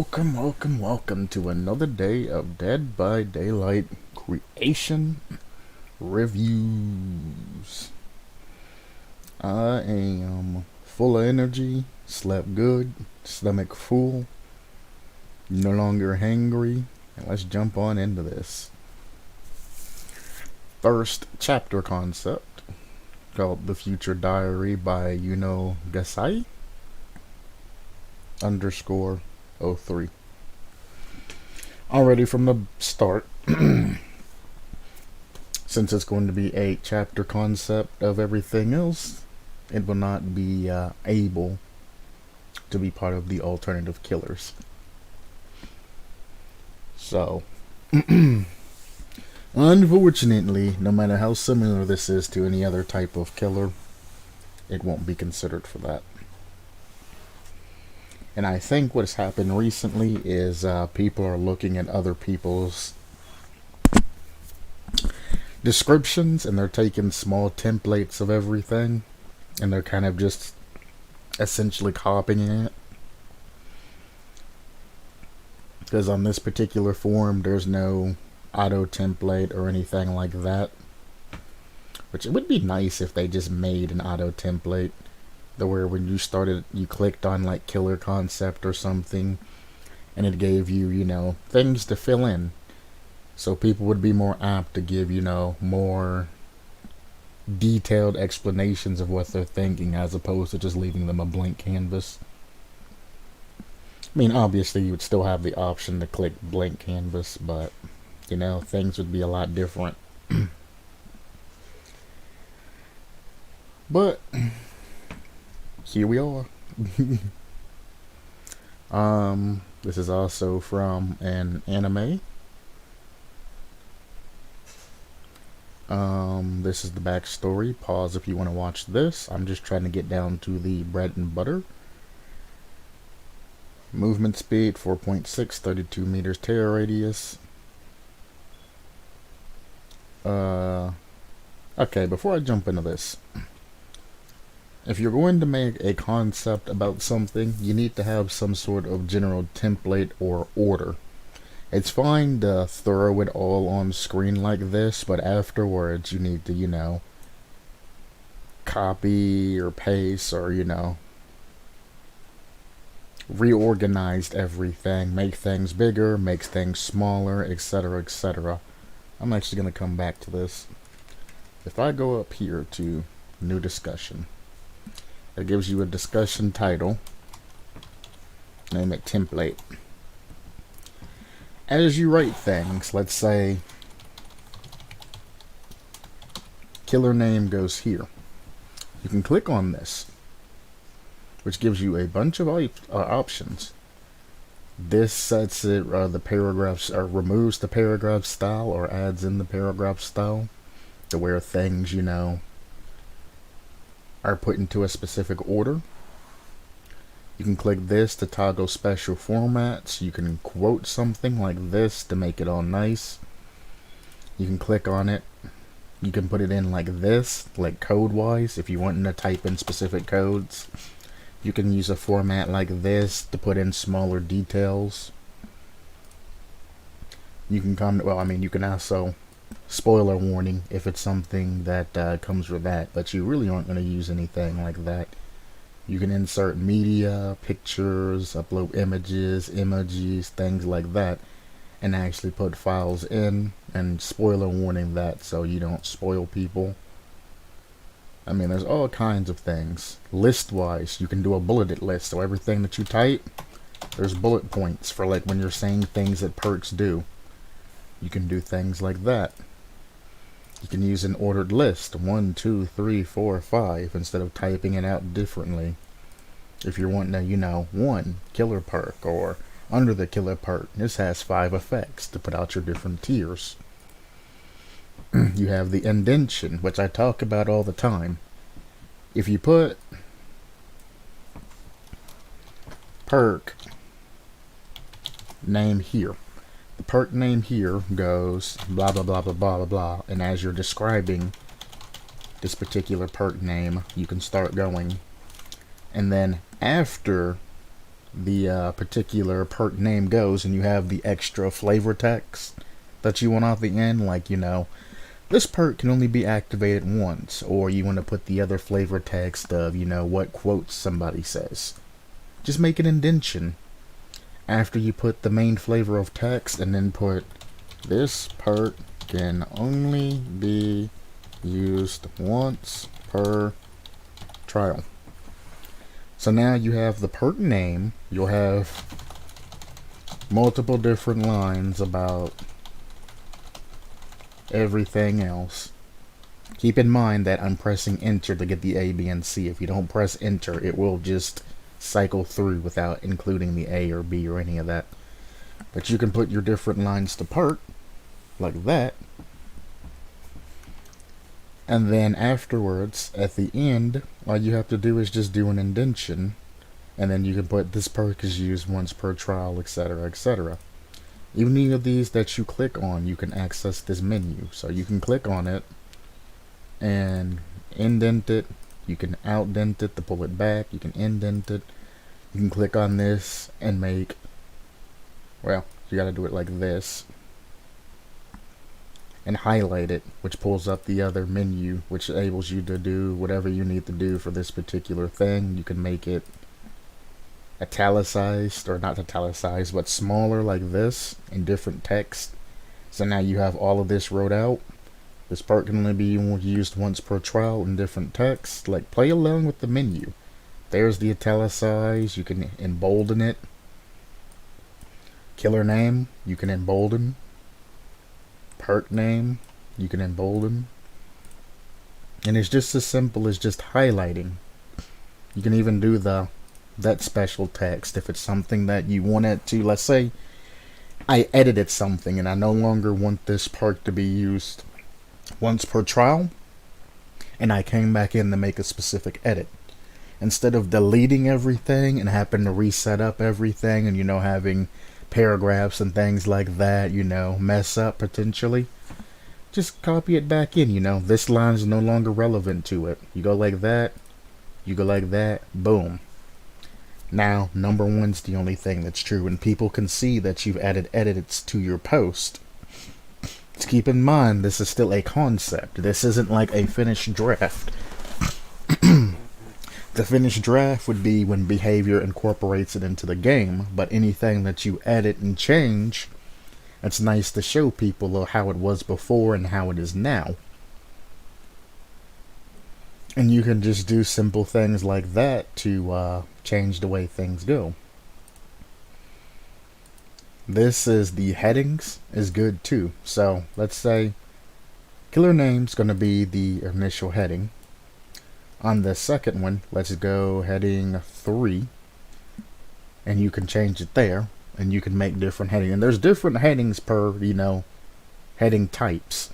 Welcome to another day of Dead by Daylight Creation Reviews. I am full of energy, slept good, stomach full, no longer hangry, and let's jump on into this. First chapter concept, called The Future Diary by Gasai _03. Already from the start, since it's going to be a chapter concept of everything else, it will not be able to be part of the alternative killers. So, unfortunately, no matter how similar this is to any other type of killer, it won't be considered for that. And I think what's happened recently is people are looking at other people's descriptions and they're taking small templates of everything and they're kind of just essentially copying it. Because on this particular form, there's no auto template or anything like that. Which it would be nice if they just made an auto template. Where when you started, you clicked on like killer concept or something, and it gave you, things to fill in. So people would be more apt to give, more detailed explanations of what they're thinking as opposed to just leaving them a blank canvas. I mean, obviously you would still have the option to click blank canvas, but, things would be a lot different. But here we are. This is also from an anime. This is the backstory. Pause if you want to watch this. I'm just trying to get down to the bread and butter. Movement speed 4.6, 32 meters tear radius. Okay, before I jump into this, if you're going to make a concept about something, you need to have some sort of general template or order. It's fine to throw it all on screen like this, but afterwards you need to, copy or paste or, reorganize everything, make things bigger, make things smaller, etc., etc. I'm actually going to come back to this. If I go up here to new discussion, it gives you a discussion title. Name it template. As you write things, let's say killer name goes here. You can click on this, which gives you a bunch of options. This sets it, the paragraphs, or removes the paragraph style or adds in the paragraph style to where things, are put into a specific order. You can click this to toggle special formats. You can quote something like this to make it all nice. You can click on it. You can put it in like this, like code wise, if you want to type in specific codes. You can use a format like this to put in smaller details. You can you can also, spoiler warning if it's something that comes with that, but you really aren't going to use anything like that. You can insert media, pictures, upload images, emojis, things like that, and actually put files in, and spoiler warning that so you don't spoil people. I mean, there's all kinds of things. List-wise, you can do a bulleted list, so everything that you type, there's bullet points for like when you're saying things that perks do. You can do things like that. You can use an ordered list, 1, 2, 3, 4, 5, instead of typing it out differently. If you're wanting to, 1, killer perk, or under the killer perk, this has 5 effects to put out your different tiers. You have the indentation, which I talk about all the time. If you put perk name here, the perk name here goes blah blah blah blah blah blah blah, and as you're describing this particular perk name, you can start going, and then after the particular perk name goes, and you have the extra flavor text that you want off the end, like, this perk can only be activated once, or you want to put the other flavor text of, what quote somebody says. Just make an indentation after you put the main flavor of text, and then put, this perk can only be used once per trial. So now you have the perk name, you'll have multiple different lines about everything else. Keep in mind that I'm pressing enter to get the A, B, and C. If you don't press enter, it will just cycle through without including the A or B or any of that. But you can put your different lines to perk, like that. And then afterwards, at the end, all you have to do is just do an indentation. And then you can put, this perk is used once per trial, etc., etc. Even any of these that you click on, you can access this menu. So you can click on it and indent it. You can outdent it to pull it back. You can indent it. You can click on this and make, well, you gotta do it like this. And highlight it, which pulls up the other menu, which enables you to do whatever you need to do for this particular thing. You can make it italicized, or not italicized, but smaller like this in different text. So now you have all of this wrote out. This part can only be used once per trial in different text. Like, play along with the menu. There's the italicized, you can embolden it. Killer name, you can embolden. Perk name, you can embolden. And it's just as simple as just highlighting. You can even do that special text if it's something that you want it to. Let's say I edited something and I no longer want this perk to be used once per trial, and I came back in to make a specific edit. Instead of deleting everything and having to reset up everything and having paragraphs and things like that mess up potentially, just copy it back in. This line is no longer relevant to it. You go like that, you go like that, boom. Now number one's the only thing that's true, and people can see that you've added edits to your post. Just keep in mind, this is still a concept. This isn't like a finished draft. The finished draft would be when behavior incorporates it into the game, but anything that you edit and change, it's nice to show people how it was before and how it is now. And you can just do simple things like that to change the way things go. This is the headings is good too. So let's say killer name's going to be the initial heading. On the second one, let's go heading 3, and you can change it there, and you can make different headings. And there's different headings per, heading types.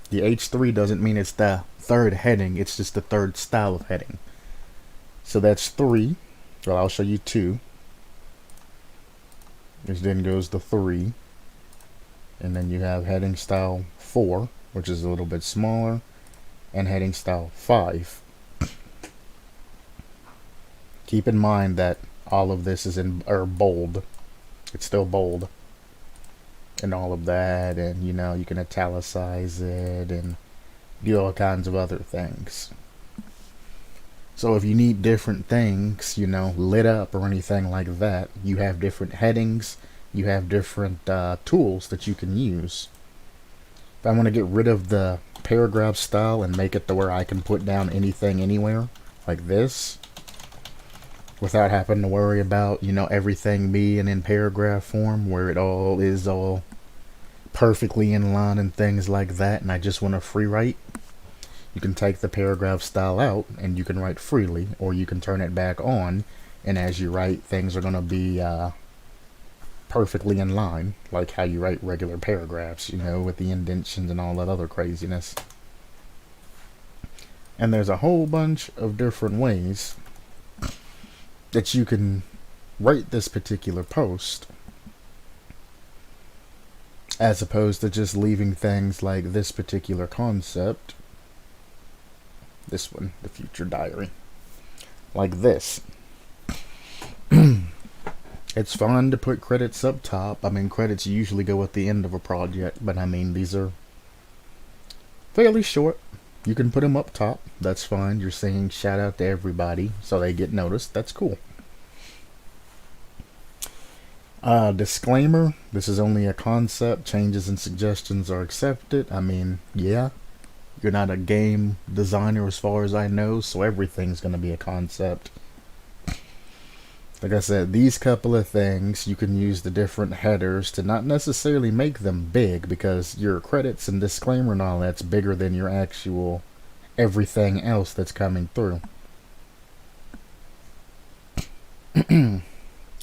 The H3 doesn't mean it's the third heading, it's just the third style of heading. So that's 3. Well, I'll show you 2. Which then goes to 3. And then you have heading style 4, which is a little bit smaller, and heading style 5. Keep in mind that all of this is in bold. It's still bold. And all of that, and you can italicize it and do all kinds of other things. So if you need different things, lit up or anything like that, you have different headings, you have different tools that you can use. If I want to get rid of the paragraph style and make it to where I can put down anything anywhere, like this, without having to worry about, everything being in paragraph form where it all is all perfectly in line and things like that, and I just want to free write, you can take the paragraph style out and you can write freely, or you can turn it back on, and as you write, things are going to be perfectly in line, like how you write regular paragraphs, with the indentions and all that other craziness. And there's a whole bunch of different ways that you can write this particular post, as opposed to just leaving things like this particular concept, this one, the future diary, like this. It's fun to put credits up top. I mean, credits usually go at the end of a project, but I mean, these are fairly short. You can put them up top. That's fine. You're saying shout out to everybody so they get noticed. That's cool. Disclaimer, this is only a concept. Changes and suggestions are accepted. I mean, yeah, you're not a game designer as far as I know, so everything's going to be a concept. Like I said, these couple of things, you can use the different headers to not necessarily make them big, because your credits and disclaimer and all that's bigger than your actual everything else that's coming through.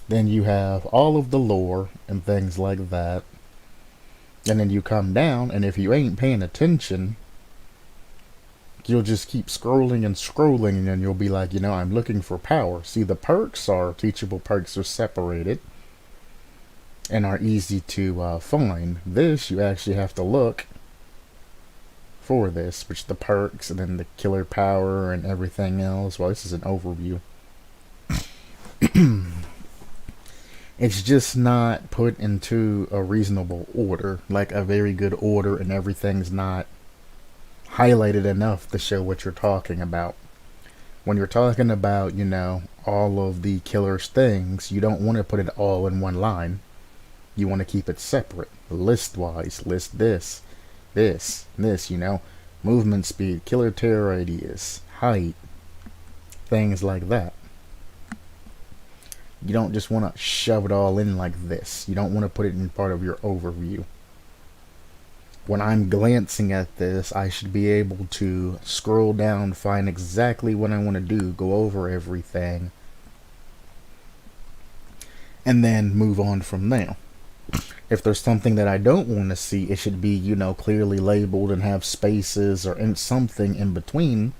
Then you have all of the lore and things like that. And then you come down, and if you ain't paying attention, you'll just keep scrolling and scrolling, and then you'll be like, I'm looking for power. See, the perks are, teachable perks are separated and are easy to find. This, you actually have to look for this, which the perks, and then the killer power and everything else. Well, this is an overview. It's just not put into a reasonable order, like a very good order, and everything's not highlighted enough to show what you're talking about. When you're talking about, all of the killer's things, you don't want to put it all in one line. You want to keep it separate, list-wise. List this, movement speed, killer terror radius, height, things like that. You don't just want to shove it all in like this. You don't want to put it in part of your overview. When I'm glancing at this, I should be able to scroll down, find exactly what I want to do, go over everything, and then move on from there. If there's something that I don't want to see, it should be, clearly labeled and have spaces or something in between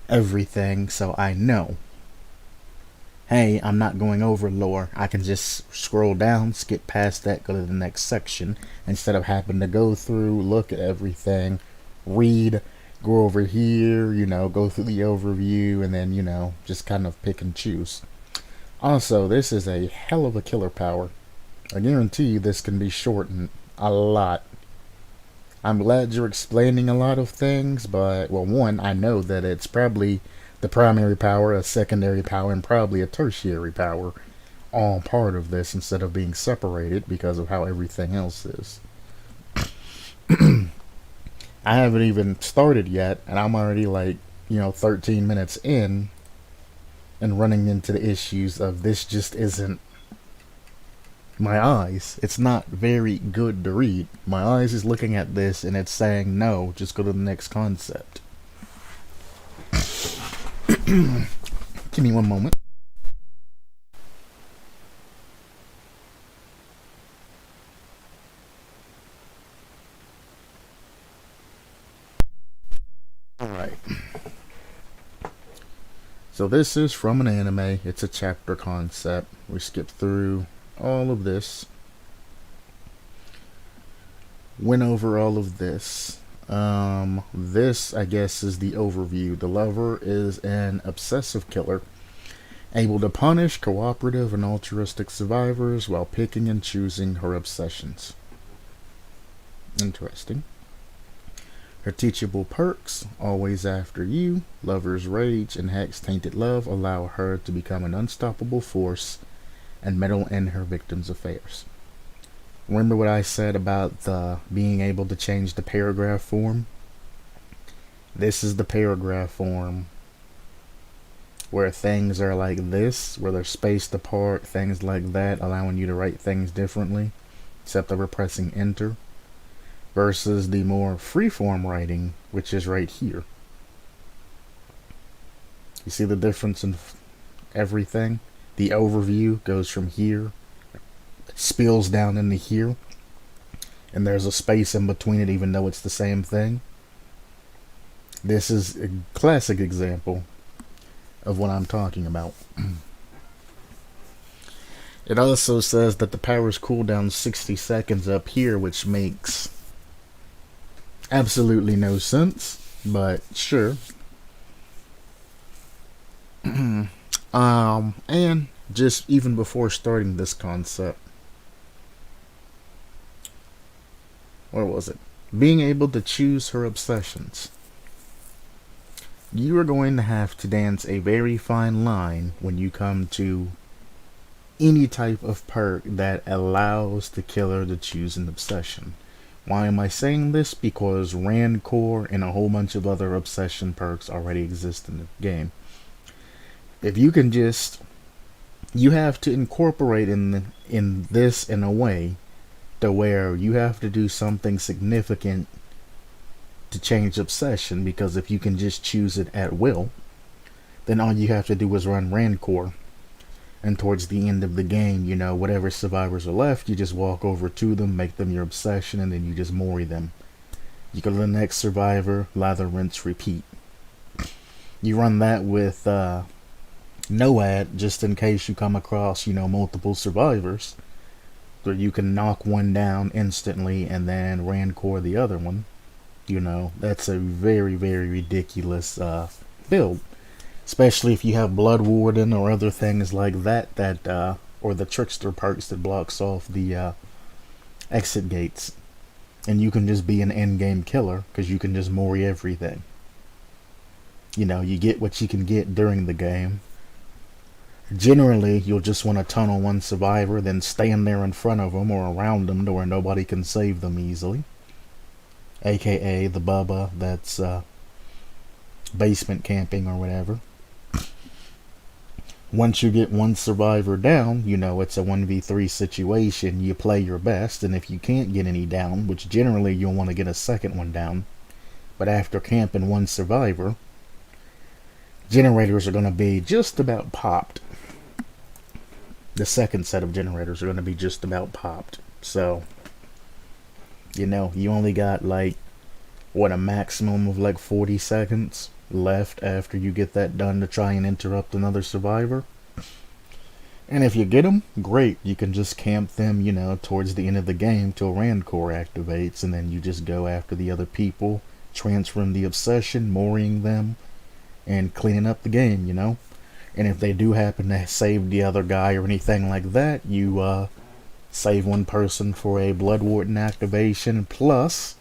everything, so I know, hey, I'm not going over lore. I can just scroll down, skip past that, go to the next section, instead of having to go through, look at everything, read, go over here, go through the overview, and then, just kind of pick and choose. Also, this is a hell of a killer power. I guarantee you this can be shortened a lot. I'm glad you're explaining a lot of things, but, well, one, I know that it's probably the primary power, a secondary power, and probably a tertiary power, all part of this instead of being separated because of how everything else is. I haven't even started yet, and I'm already 13 minutes in and running into the issues of this just isn't my eyes. It's not very good to read. My eyes is looking at this and it's saying, no, just go to the next concept. Give me one moment. Alright. So this is from an anime. It's a chapter concept. We skip through all of this. Went over all of this. This, I guess, is the overview. The lover is an obsessive killer, able to punish cooperative and altruistic survivors while picking and choosing her obsessions. Interesting. Her teachable perks, always after you, lover's rage, and hex-tainted love allow her to become an unstoppable force and meddle in her victims' affairs. Remember what I said about being able to change the paragraph form? This is the paragraph form where things are like this, where they're spaced apart, things like that, allowing you to write things differently, except over pressing enter, versus the more freeform writing, which is right here. You see the difference in everything? The overview goes from here, spills down into here, and there's a space in between it even though it's the same thing. This is a classic example of what I'm talking about. It also says that the powers cool down 60 seconds up here, which makes absolutely no sense, but sure. And just even before starting this concept, what was it? Being able to choose her obsessions. You are going to have to dance a very fine line when you come to any type of perk that allows the killer to choose an obsession. Why am I saying this? Because Rancor and a whole bunch of other obsession perks already exist in the game. If you can just, you have to incorporate in this in a way to where you have to do something significant to change obsession, because if you can just choose it at will, then all you have to do is run Rancor, and towards the end of the game, you know, whatever survivors are left, you just walk over to them, make them your obsession, and then you just mori them. You go to the next survivor, lather, rinse, repeat. You run that with NOAD, just in case you come across, you know, multiple survivors, where you can knock one down instantly and then Rancor the other one. You know, that's a very, very ridiculous build. Especially if you have Blood Warden or other things like that, or the Trickster perks that blocks off the exit gates. And you can just be an endgame killer, because you can just mori everything. You know, you get what you can get during the game. Generally, you'll just want to tunnel one survivor, then stand there in front of them or around them to where nobody can save them easily. AKA the Bubba that's basement camping or whatever. Once you get one survivor down, you know it's a 1v3 situation. You play your best, and if you can't get any down, which generally you'll want to get a second one down, but after camping one survivor, generators are going to be just about popped. The second set of generators are going to be just about popped. So, you know, you only got like, what, a maximum of like 40 seconds left after you get that done to try and interrupt another survivor. And if you get them, great. You can just camp them, you know, towards the end of the game till Rancor activates, and then you just go after the other people, transferring the obsession, moriing them, and cleaning up the game, you know. And if they do happen to save the other guy or anything like that, you save one person for a Blood Warden activation, plus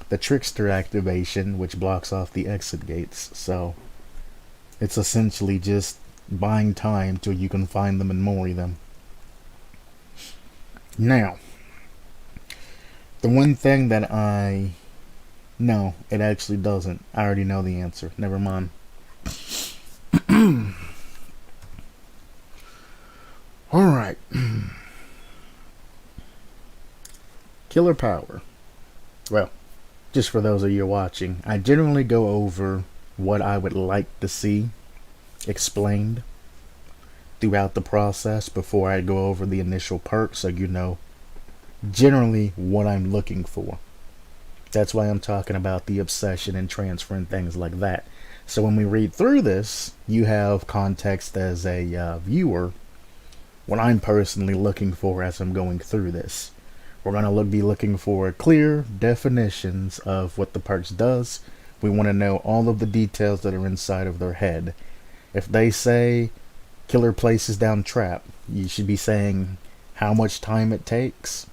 the Trickster activation, which blocks off the exit gates. So it's essentially just buying time till you can find them and mori them. Now, the one thing that no, it actually doesn't. I already know the answer. Never mind. Alright. Killer power. Well, just for those of you watching, I generally go over what I would like to see explained throughout the process before I go over the initial perks, so you know generally what I'm looking for. That's why I'm talking about the obsession and transfer and things like that. So when we read through this, you have context as a viewer, what I'm personally looking for as I'm going through this. We're going to be looking for clear definitions of what the perks does. We want to know all of the details that are inside of their head. If they say killer places down trap, you should be saying how much time it takes,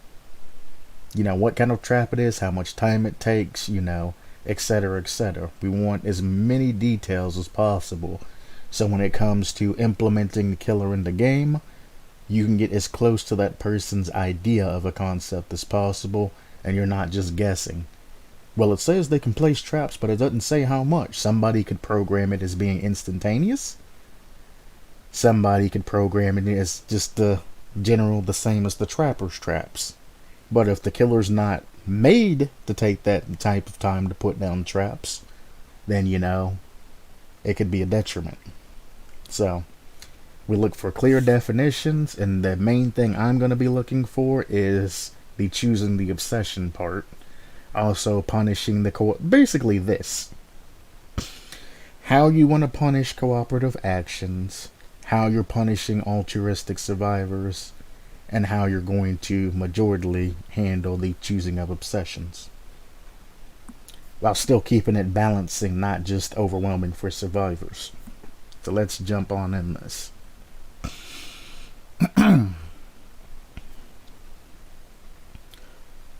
you know, what kind of trap it is, how much time it takes, you know, etc., etc. We want as many details as possible, so when it comes to implementing the killer in the game, you can get as close to that person's idea of a concept as possible, and you're not just guessing. Well, it says they can place traps, but it doesn't say how much. Somebody could program it as being instantaneous. Somebody could program it as just the same as the trapper's traps. But if the killer's not made to take that type of time to put down traps, then, you know, it could be a detriment. So we look for clear definitions, and the main thing I'm going to be looking for is the choosing the obsession part. Also punishing the basically this. How you want to punish cooperative actions, how you're punishing altruistic survivors, and how you're going to majorly handle the choosing of obsessions, while still keeping it balancing, not just overwhelming for survivors. So let's jump on in this.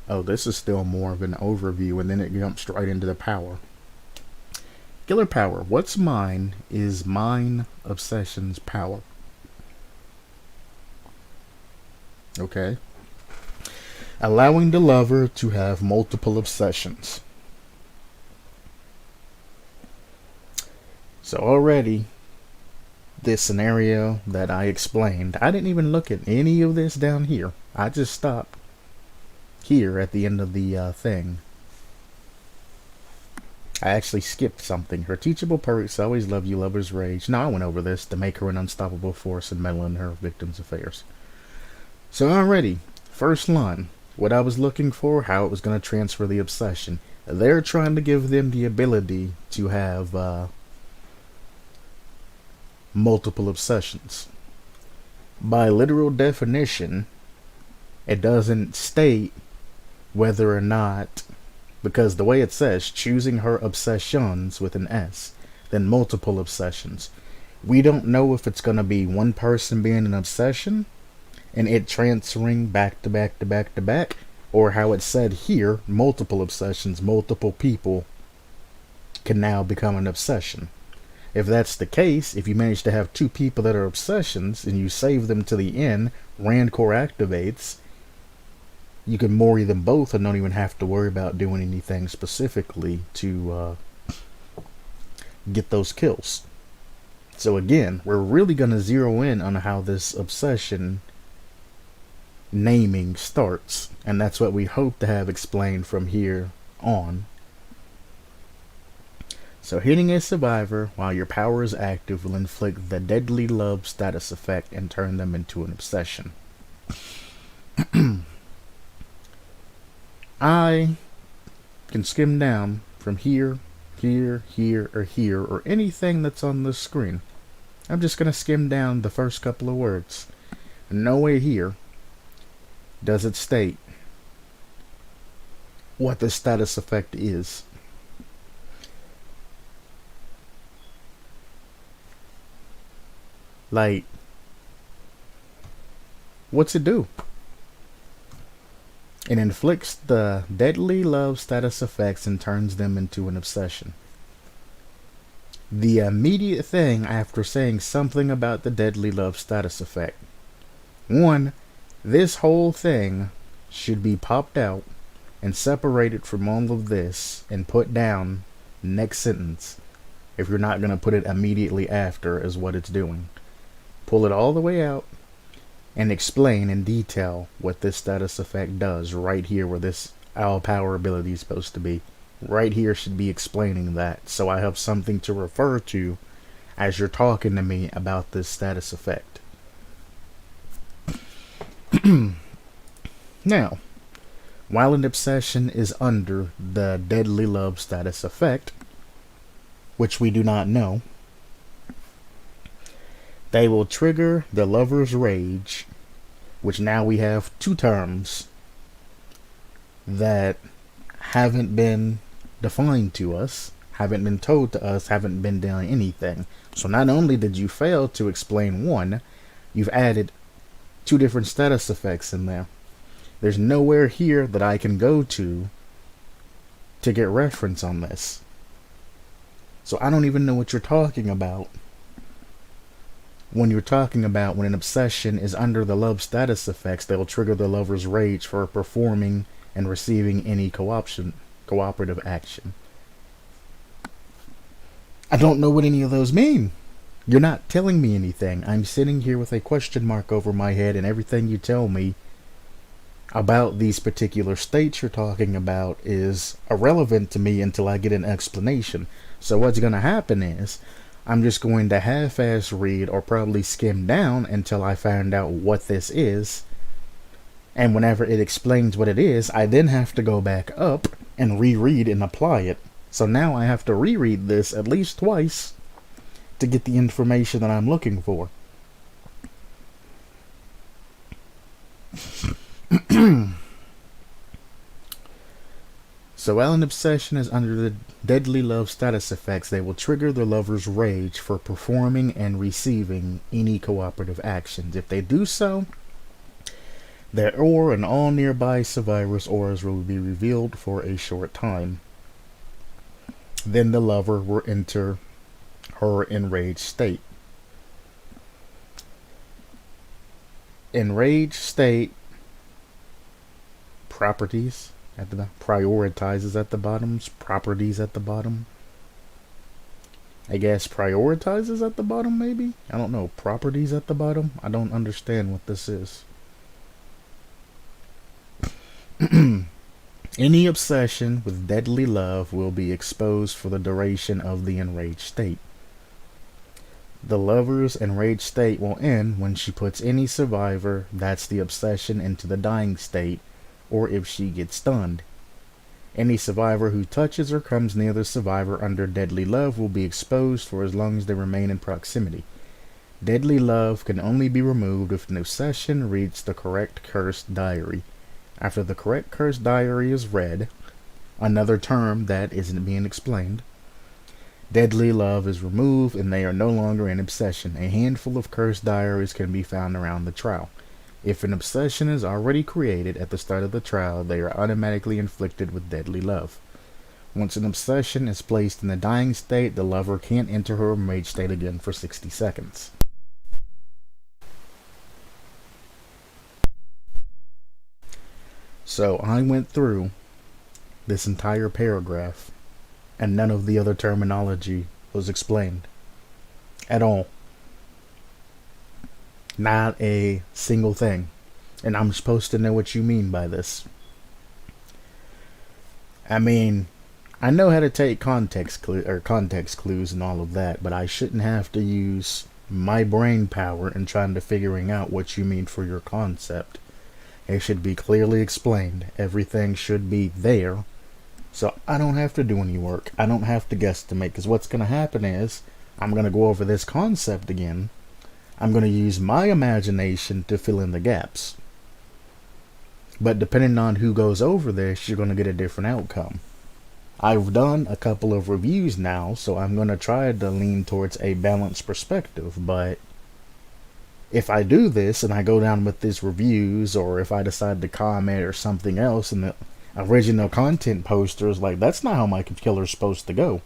Oh, this is still more of an overview, and then it jumps right into the power. Killer power. What's mine is mine obsession's power. Okay. Allowing the lover to have multiple obsessions. So already, this scenario that I explained, I didn't even look at any of this down here. I just stopped here at the end of the thing. I actually skipped something. Her teachable perks, always love you, lover's rage. No, I went over this to make her an unstoppable force and meddle in her victim's affairs. So already, first line, what I was looking for, how it was going to transfer the obsession. They're trying to give them the ability to have multiple obsessions. By literal definition, it doesn't state whether or not, because the way it says, choosing her obsessions with an S, then multiple obsessions. We don't know if it's going to be one person being an obsession and it transferring back to back to back to back, or how it said here, multiple obsessions, multiple people can now become an obsession. If that's the case, if you manage to have two people that are obsessions and you save them to the end, Randcore activates, you can Mori them both and don't even have to worry about doing anything specifically to get those kills. So again, we're really going to zero in on how this obsession naming starts, and that's what we hope to have explained from here on. So hitting a survivor while your power is active will inflict the deadly love status effect and turn them into an obsession. I can skim down from here, here, here, or anything that's on this screen. I'm just going to skim down the first couple of words. Nowhere here does it state what the status effect is. Like, what's it do? It inflicts the deadly love status effects and turns them into an obsession. The immediate thing after saying something about the deadly love status effect. One, this whole thing should be popped out and separated from all of this and put down next sentence. If you're not going to put it immediately after is what it's doing. Pull it all the way out and explain in detail what this status effect does right here where this owl power ability is supposed to be. Right here should be explaining that, so I have something to refer to as you're talking to me about this status effect. Now, while an obsession is under the deadly love status effect, which we do not know, they will trigger the lover's rage, which now we have two terms that haven't been defined to us, haven't been told to us, haven't been done anything. So not only did you fail to explain one, you've added two different status effects in there. There's nowhere here that I can go to get reference on this. So I don't even know what you're talking about when you're talking about when an obsession is under the love status effects, they will trigger the lover's rage for performing and receiving any cooperative action. I don't know what any of those mean. You're not telling me anything. I'm sitting here with a question mark over my head, and everything you tell me about these particular states you're talking about is irrelevant to me until I get an explanation. So what's going to happen is I'm just going to half-ass read or probably skim down until I find out what this is. And whenever it explains what it is, I then have to go back up and reread and apply it. So now I have to reread this at least twice to get the information that I'm looking for. So while an obsession is under the deadly love status effects, they will trigger the lover's rage for performing and receiving any cooperative actions. If they do so, Their aura and all nearby survivors' auras will be revealed for a short time. Then the lover will enter her enraged state. Enraged state properties at the prioritizes at the bottoms, properties at the bottom. I guess prioritizes at the bottom, maybe? I don't know. Properties at the bottom? I don't understand what this is. Any obsession with deadly love will be exposed for the duration of the enraged state. The lover's enraged state will end when she puts any survivor that's the obsession into the dying state, or if she gets stunned. Any survivor who touches or comes near the survivor under deadly love will be exposed for as long as they remain in proximity. Deadly love can only be removed if an obsession reads the correct cursed diary. After the correct cursed diary is read, another term that isn't being explained, deadly love is removed and they are no longer an obsession. A handful of cursed diaries can be found around the trial. If an obsession is already created at the start of the trial, they are automatically inflicted with deadly love. Once an obsession is placed in the dying state, the lover can't enter her enraged state again for 60 seconds. So I went through this entire paragraph, and none of the other terminology was explained at all. Not a single thing. And I'm supposed to know what you mean by this. I mean, I know how to take context clues and all of that, but I shouldn't have to use my brain power in trying to figuring out what you mean for your concept. It should be clearly explained. Everything should be there. So I don't have to do any work. I don't have to guesstimate, because what's going to happen is I'm going to go over this concept again. I'm going to use my imagination to fill in the gaps. But depending on who goes over this, you're going to get a different outcome. I've done a couple of reviews now, so I'm going to try to lean towards a balanced perspective. But if I do this and I go down with these reviews, or if I decide to comment or something else, and the original content poster is like, that's not how my killer's supposed to go.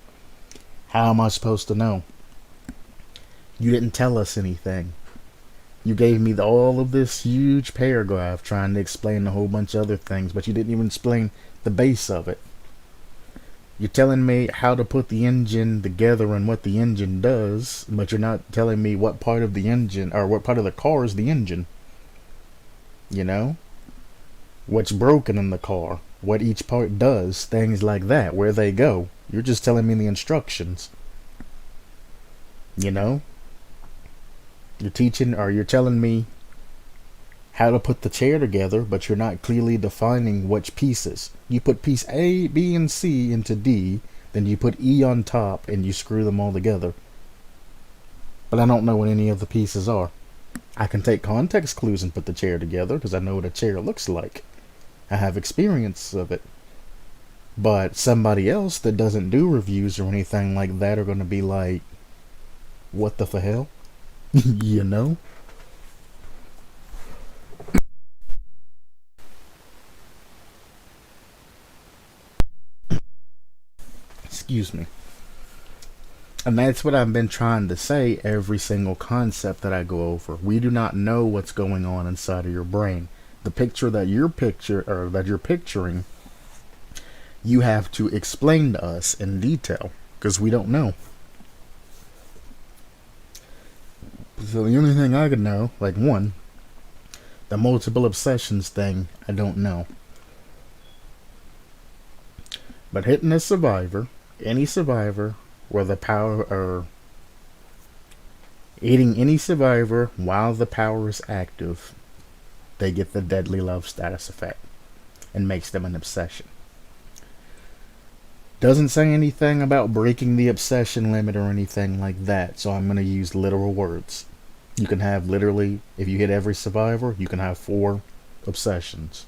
How am I supposed to know? You didn't tell us anything. You gave me all of this huge paragraph trying to explain a whole bunch of other things, but you didn't even explain the base of it. You're telling me how to put the engine together and what the engine does, but you're not telling me what part of the engine, or what part of the car is the engine. You know? What's broken in the car, what each part does, things like that, where they go. You're just telling me the instructions. You know? You're teaching, or you're telling me how to put the chair together, but you're not clearly defining which pieces. You put piece A, B, and C into D, then you put E on top, and you screw them all together. But I don't know what any of the pieces are. I can take context clues and put the chair together, because I know what a chair looks like. I have experience of it. But somebody else that doesn't do reviews or anything like that are going to be like, what the hell? You know? Excuse me. And that's what I've been trying to say every single concept that I go over. We do not know what's going on inside of your brain. The picture that you're picturing, you have to explain to us in detail, because we don't know. So the only thing I could know, like one, the multiple obsessions thing, I don't know. But hitting a survivor, any survivor, where the power, or eating any survivor while the power is active, they get the deadly love status effect and makes them an obsession. Doesn't say anything about breaking the obsession limit or anything like that, so I'm going to use literal words. You can have literally, if you hit every survivor, you can have 4 obsessions.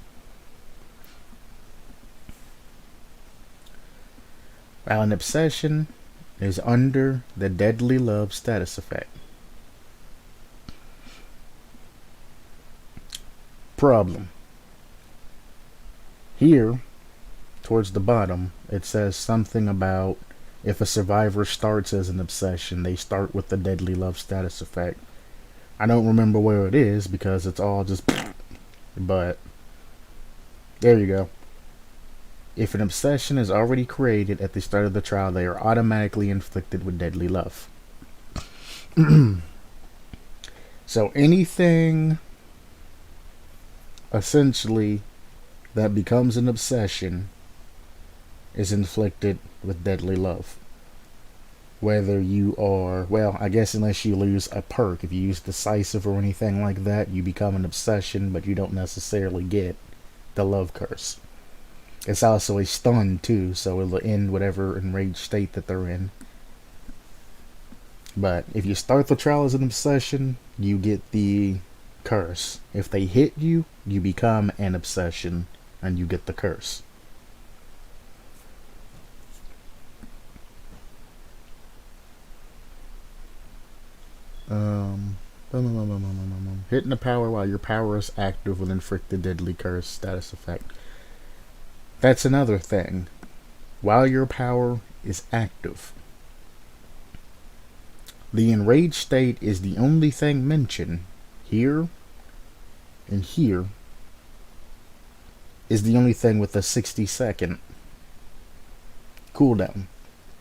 While an obsession is under the deadly love status effect, Problem. Here, towards the bottom, it says something about if a survivor starts as an obsession, they start with the deadly love status effect. I don't remember where it is because it's all just but there you go. If an obsession is already created at the start of the trial, they are automatically inflicted with deadly love. So anything essentially that becomes an obsession is inflicted with deadly love. Whether you are, well, I guess unless you lose a perk. If you use decisive or anything like that, you become an obsession, but you don't necessarily get the love curse. It's also a stun too, so it'll end whatever enraged state that they're in. But if you start the trial as an obsession, you get the curse. If they hit you, you become an obsession and you get the curse. Hitting the power while your power is active will inflict the deadly curse status effect. That's another thing. While your power is active, the enraged state is the only thing mentioned here, and here is the only thing with a 60-second cooldown.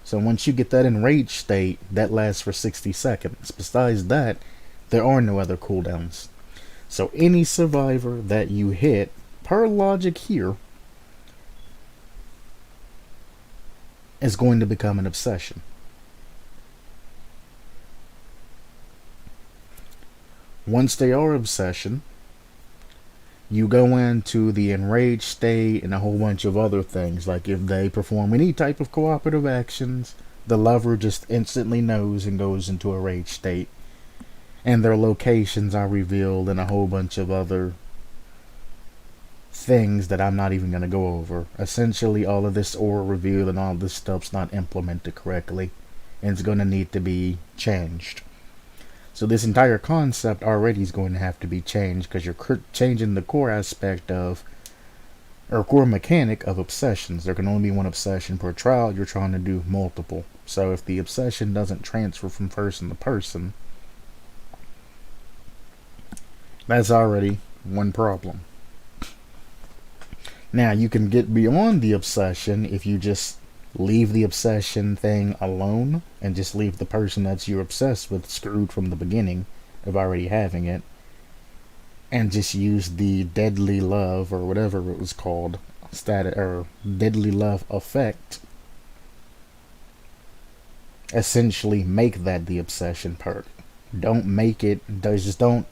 So once you get that enraged state, that lasts for 60 seconds. Besides that, there are no other cooldowns. So any survivor that you hit, per logic here, is going to become an obsession. Once they are obsession, you go into the enraged state and a whole bunch of other things. Like if they perform any type of cooperative actions, the lover just instantly knows and goes into a rage state. And their locations are revealed and a whole bunch of other things that I'm not even going to go over. Essentially, all of this aura reveal and all this stuff's not implemented correctly, and it's going to need to be changed. So this entire concept already is going to have to be changed because you're changing the core aspect of, or core mechanic of obsessions. There can only be one obsession per trial. You're trying to do multiple. So if the obsession doesn't transfer from person to person, that's already one problem. Now you can get beyond the obsession if you just leave the obsession thing alone and just leave the person that you're obsessed with screwed from the beginning of already having it, and just use the deadly love or whatever it was called, status or deadly love effect. Essentially make that the obsession perk. Don't make it, just don't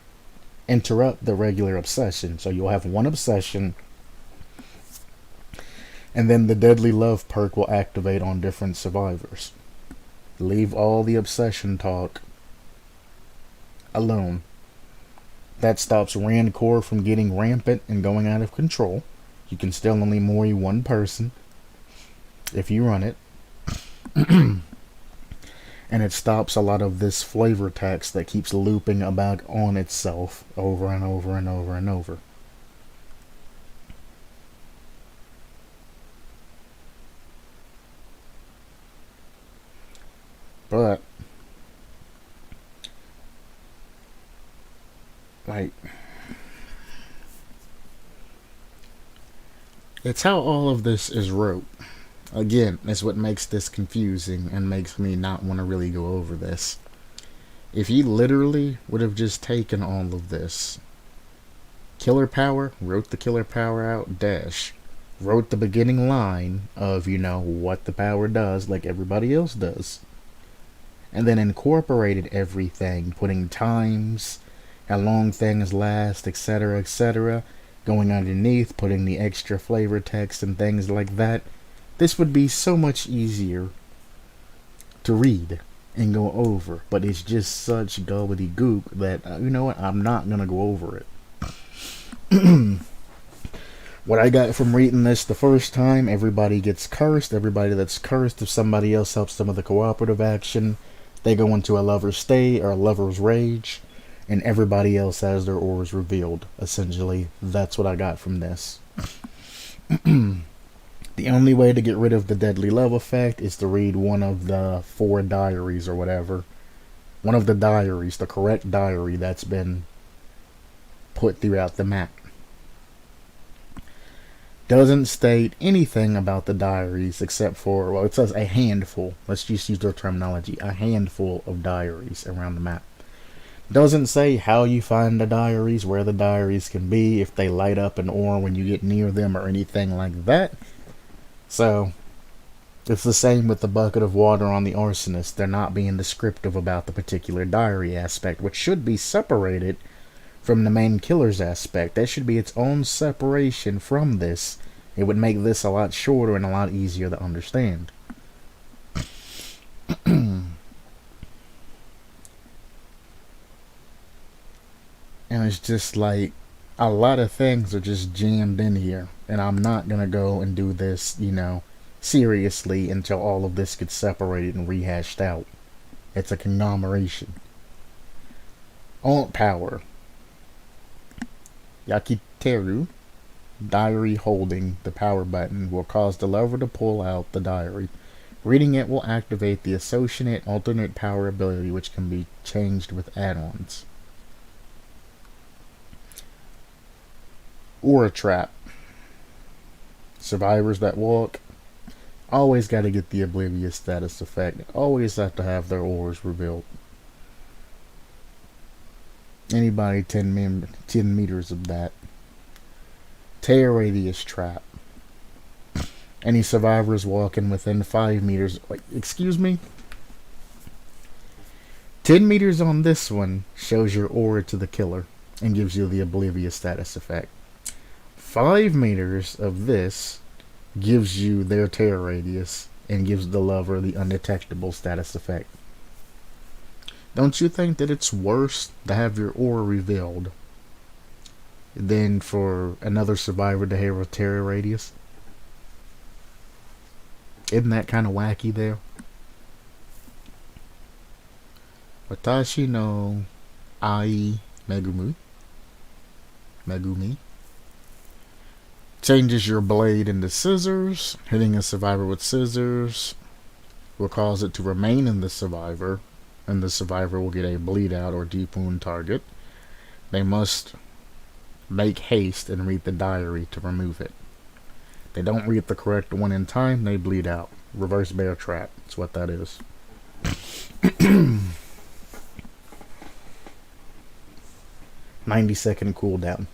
interrupt the regular obsession. So you'll have one obsession, and then the deadly love perk will activate on different survivors. Leave all the obsession talk alone. That stops Rancor from getting rampant and going out of control. You can still only mori one person if you run it. And it stops a lot of this flavor text that keeps looping about on itself over and over and over and over. But like, it's how all of this is wrote. Again, it's what makes this confusing and makes me not want to really go over this. If he literally would have just taken all of this, killer power, wrote the killer power out, dash, wrote the beginning line of, you know, what the power does like everybody else does, and then incorporated everything, putting times, how long things last, etc., etc., going underneath, putting the extra flavor text and things like that, this would be so much easier to read and go over. But it's just such gobbledygook that, you know what, I'm not going to go over it. What I got from reading this the first time, everybody gets cursed. Everybody that's cursed, if somebody else helps them with a cooperative action, they go into a lover's state or a lover's rage. and everybody else has their auras revealed. Essentially, that's what I got from this. The only way to get rid of the deadly love effect is to read one of the 4 diaries or whatever. One of the diaries, the correct diary that's been put throughout the map. Doesn't state anything about the diaries except for, well, it says a handful. Let's just use their terminology. A handful of diaries around the map. Doesn't say how you find the diaries, where the diaries can be, if they light up an aura when you get near them or anything like that. So, it's the same with the bucket of water on the arsonist. They're not being descriptive about the particular diary aspect, which should be separated from the main killer's aspect. That should be its own separation from this. It would make this a lot shorter and a lot easier to understand. And it's just like a lot of things are just jammed in here, and I'm not gonna go and do this, seriously until all of this gets separated and rehashed out. It's a conglomeration. Alt power. Yakiteru diary holding the power button will cause the lever to pull out the diary. Reading it will activate the associate alternate power ability, which can be changed with add-ons. Aura trap. Survivors that walk always got to get the oblivious status effect. Always have to have their auras revealed. Anybody 10 meters of that. Tear radius trap. Any survivors walking within 5 meters. Excuse me? 10 meters on this one shows your aura to the killer and gives you the oblivious status effect. 5 meters of this gives you their tear radius and gives the lover the undetectable status effect. Don't you think that it's worse to have your aura revealed than for another survivor to have a tear radius? Isn't that kind of wacky there? Watashi no Ai Megumi. Changes your blade into scissors. Hitting a survivor with scissors will cause it to remain in the survivor, and the survivor will get a bleed out or deep wound target. They must make haste and read the diary to remove it. They don't read the correct one in time, they bleed out. Reverse bear trap, that's what that is. 90-second cooldown.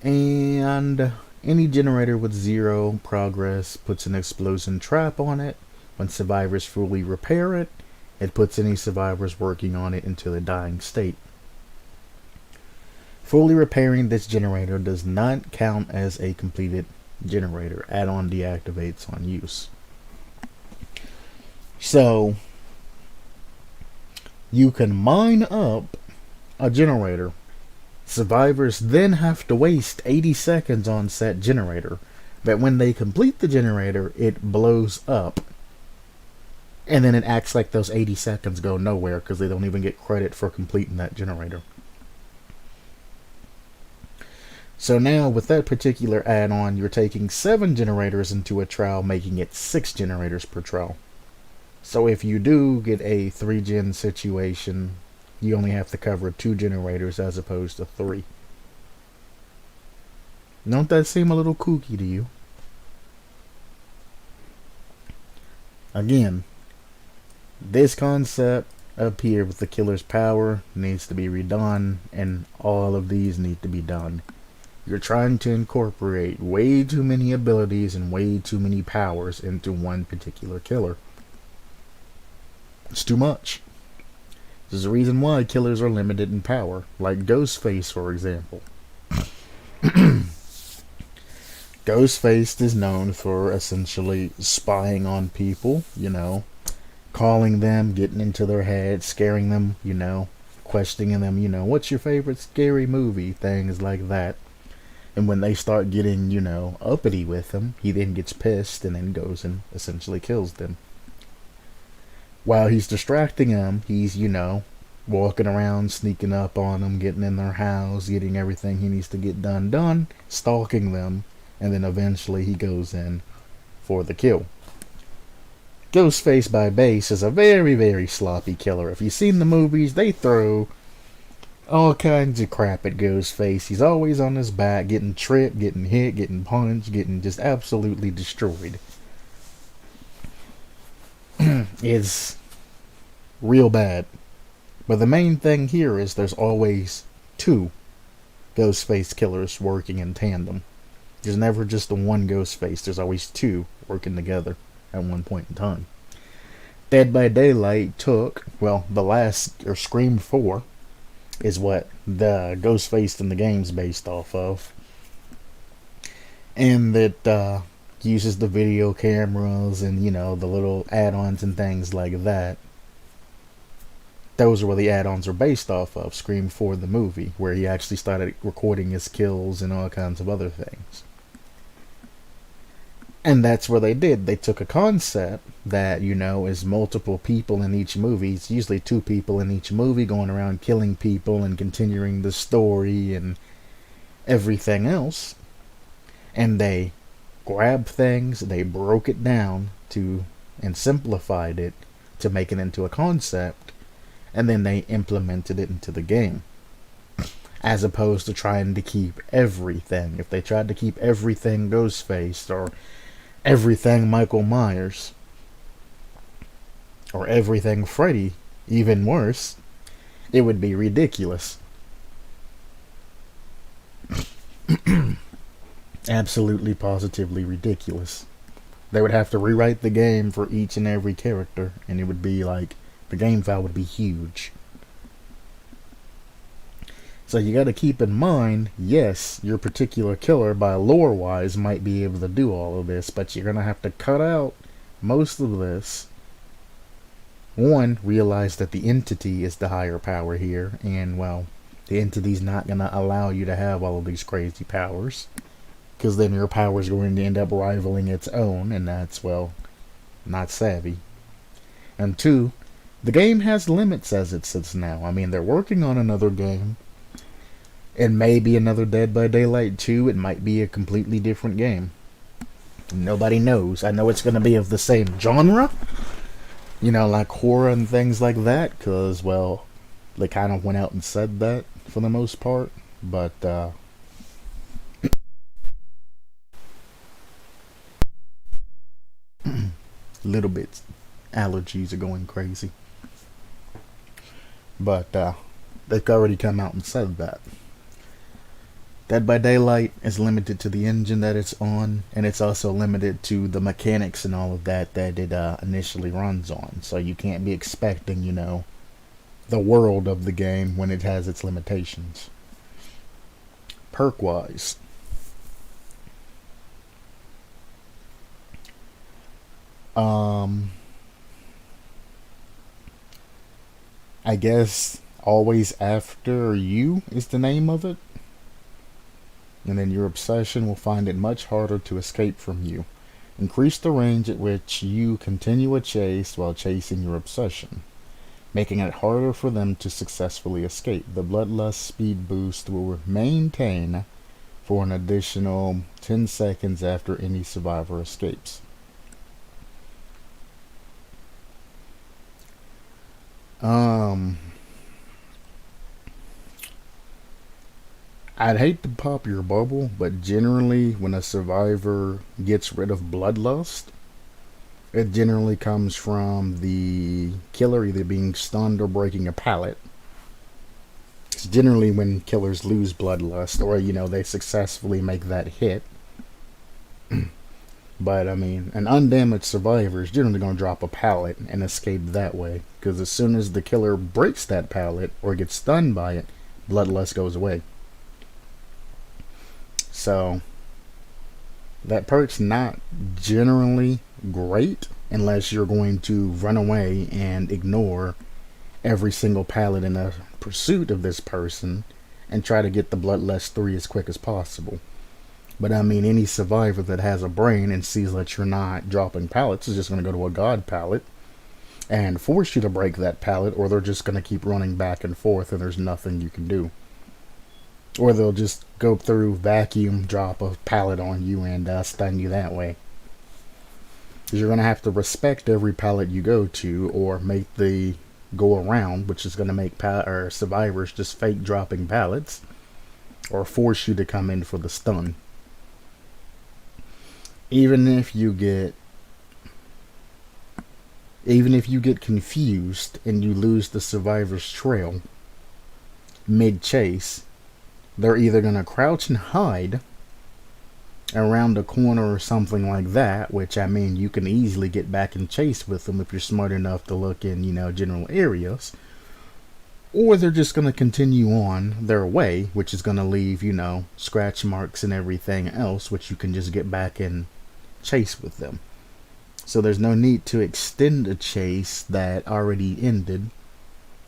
And any generator with 0 progress puts an explosion trap on it. When survivors fully repair it, it puts any survivors working on it into a dying state. Fully repairing this generator does not count as a completed generator. Add-on deactivates on use. So, you can mine up a generator. Survivors then have to waste 80 seconds on said generator, but when they complete the generator, it blows up. And then it acts like those 80 seconds go nowhere because they don't even get credit for completing that generator. So now with that particular add-on, you're taking 7 generators into a trial, making it 6 generators per trial. So if you do get a 3-gen situation, you only have to cover 2 generators as opposed to 3. Don't that seem a little kooky to you? Again, this concept up here with the killer's power needs to be redone, and all of these need to be done. You're trying to incorporate way too many abilities and way too many powers into one particular killer. It's too much. There's a reason why killers are limited in power, like Ghostface, for example. Ghostface is known for essentially spying on people, calling them, getting into their head, scaring them, questioning them, what's your favorite scary movie, things like that. And when they start getting, uppity with him, he then gets pissed and then goes and essentially kills them. While he's distracting them, he's, walking around, sneaking up on them, getting in their house, getting everything he needs to get done, stalking them, and then eventually he goes in for the kill. Ghostface by base is a very, very sloppy killer. If you've seen the movies, they throw all kinds of crap at Ghostface. He's always on his back, getting tripped, getting hit, getting punched, getting just absolutely destroyed. It's real bad. But the main thing here is there's always two Ghostface killers working in tandem. There's never just the one Ghostface. There's always two working together at one point in time. Dead by Daylight took, well, the last, or Scream 4, is what the Ghostface in the game's based off of. And that uses the video cameras and, you know, the little add-ons and things like that. Those are where the add-ons are based off of. Scream 4, the movie, where he actually started recording his kills and all kinds of other things. And that's where they did. They took a concept that, you know, is multiple people in each movie. It's usually two people in each movie going around killing people and continuing the story and everything else. And they grabbed things, they broke it down to and simplified it to make it into a concept, and then they implemented it into the game. As opposed to trying to keep everything. If they tried to keep everything Ghostface or everything Michael Myers or everything Freddy, even worse, it would be ridiculous. Absolutely, positively ridiculous. They would have to rewrite the game for each and every character, and it would be like, the game file would be huge. So you got to keep in mind, yes, your particular killer, by lore-wise, might be able to do all of this, but you're going to have to cut out most of this. One, realize that the entity is the higher power here, and, well, the entity's not going to allow you to have all of these crazy powers, because then your power is going to end up rivaling its own, and that's, well, not savvy. And two, the game has limits as it sits now. I mean, they're working on another game. It may be another Dead by Daylight 2. It might be a completely different game. Nobody knows. I know it's going to be of the same genre. You know, like horror and things like that. Because, well, they kind of went out and said that for the most part. But, little bit. Allergies are going crazy. But, they've already come out and said that. Dead by Daylight is limited to the engine that it's on, and it's also limited to the mechanics and all of that that it initially runs on. So you can't be expecting, you know, the world of the game when it has its limitations. Perk-wise, I guess Always After You is the name of it. And then your obsession will find it much harder to escape from you. Increase the range at which you continue a chase while chasing your obsession, making it harder for them to successfully escape. The bloodlust speed boost will maintain for an additional 10 seconds after any survivor escapes. I'd hate to pop your bubble, but generally when a survivor gets rid of bloodlust, it generally comes from the killer either being stunned or breaking a pallet. It's generally when killers lose bloodlust, or, you know, they successfully make that hit. But, I mean, an undamaged survivor is generally going to drop a pallet and escape that way, because as soon as the killer breaks that pallet or gets stunned by it, bloodlust goes away. So, that perk's not generally great unless you're going to run away and ignore every single pallet in a pursuit of this person and try to get the bloodlust 3 as quick as possible. But I mean, any survivor that has a brain and sees that you're not dropping pallets is just going to go to a god pallet and force you to break that pallet, or they're just going to keep running back and forth and there's nothing you can do. Or they'll just go through, vacuum, drop a pallet on you, and stun you that way. Because you're going to have to respect every pallet you go to, or make the go around, which is going to make survivors just fake dropping pallets, or force you to come in for the stun. Even if you get confused and you lose the survivor's trail mid-chase, they're either going to crouch and hide around a corner or something like that, which, I mean, you can easily get back and chase with them if you're smart enough to look in, general areas. Or they're just going to continue on their way, which is going to leave, scratch marks and everything else, which you can just get back and chase with them. So there's no need to extend a chase that already ended,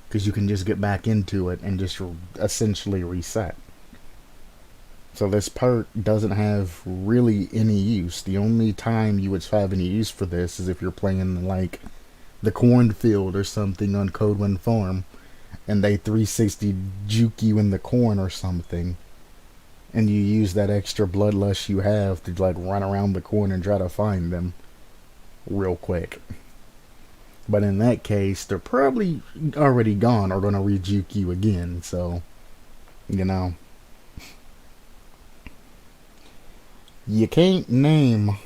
because you can just get back into it and just essentially reset. So this perk doesn't have really any use. The only time you would have any use for this is if you're playing like the cornfield or something on Code 1 Farm, and they 360 juke you in the corn or something, and you use that extra bloodlust you have to like run around the corn and try to find them real quick. But in that case, they're probably already gone or gonna rejuke you again, so you can't name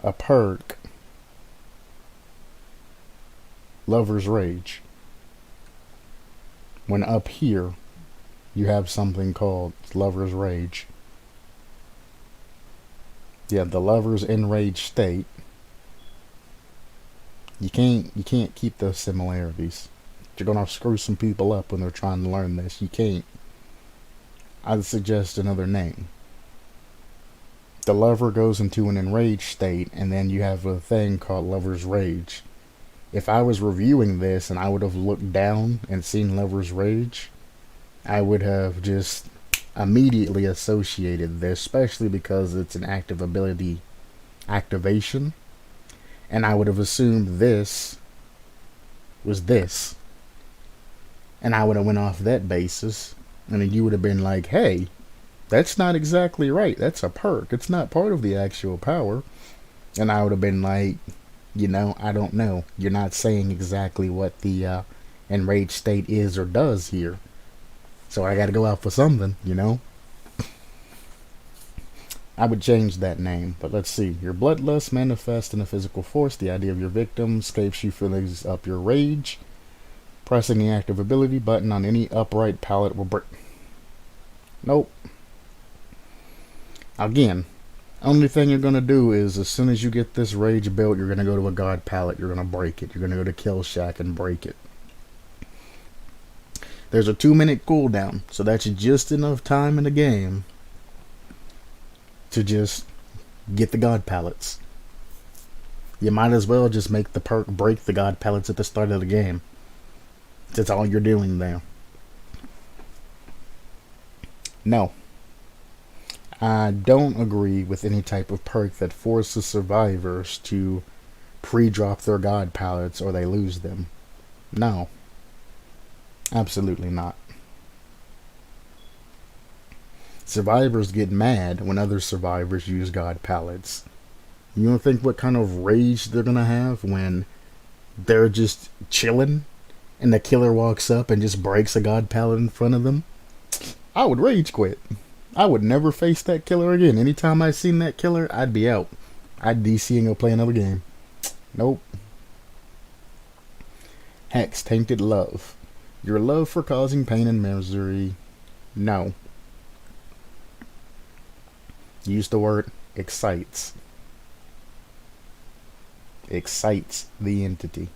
a perk Lover's Rage when up here you have something called Lover's Rage. Yeah, the Lover's Enraged State. You can't keep those similarities. You're gonna screw some people up when they're trying to learn this. You can't. I'd suggest another name. The lover goes into an enraged state, and then you have a thing called Lover's Rage. If I was reviewing this and I would have looked down and seen Lover's Rage, I would have just immediately associated this, especially because it's an active ability activation, and I would have assumed this was this, and I would have went off that basis, and then you would have been like, hey, that's not exactly right, that's a perk, it's not part of the actual power. And I would have been like, I don't know, you're not saying exactly what the enraged state is or does here, so I gotta go out for something, I would change that name, but let's see. Your bloodlust manifests in a physical force. The idea of your victim escapes you, fills up your rage. Pressing the active ability button on any upright pallet will break. Nope. Again, only thing you're going to do is as soon as you get this rage built, you're going to go to a god pallet, you're going to break it. You're going to go to Kill Shack and break it. There's a 2-minute cooldown, so that's just enough time in the game to just get the god pallets. You might as well just make the perk break the god pallets at the start of the game. That's all you're doing there. No. I don't agree with any type of perk that forces survivors to pre-drop their god pallets or they lose them. No. Absolutely not. Survivors get mad when other survivors use god pallets. You don't think what kind of rage they're gonna have when they're just chilling and the killer walks up and just breaks a god pallet in front of them? I would rage quit. I would never face that killer again. Anytime I seen that killer, I'd be out. I'd DC and go play another game. Nope. Hex, Tainted Love. Your love for causing pain and misery. No. Use the word excites. Excites the entity.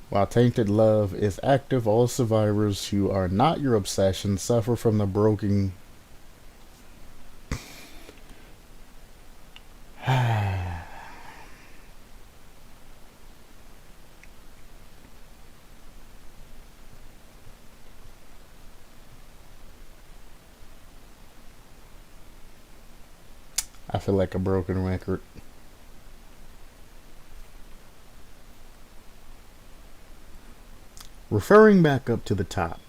While Tainted Love is active, all survivors who are not your obsession suffer from the broken... I feel like a broken record. Referring back up to the top,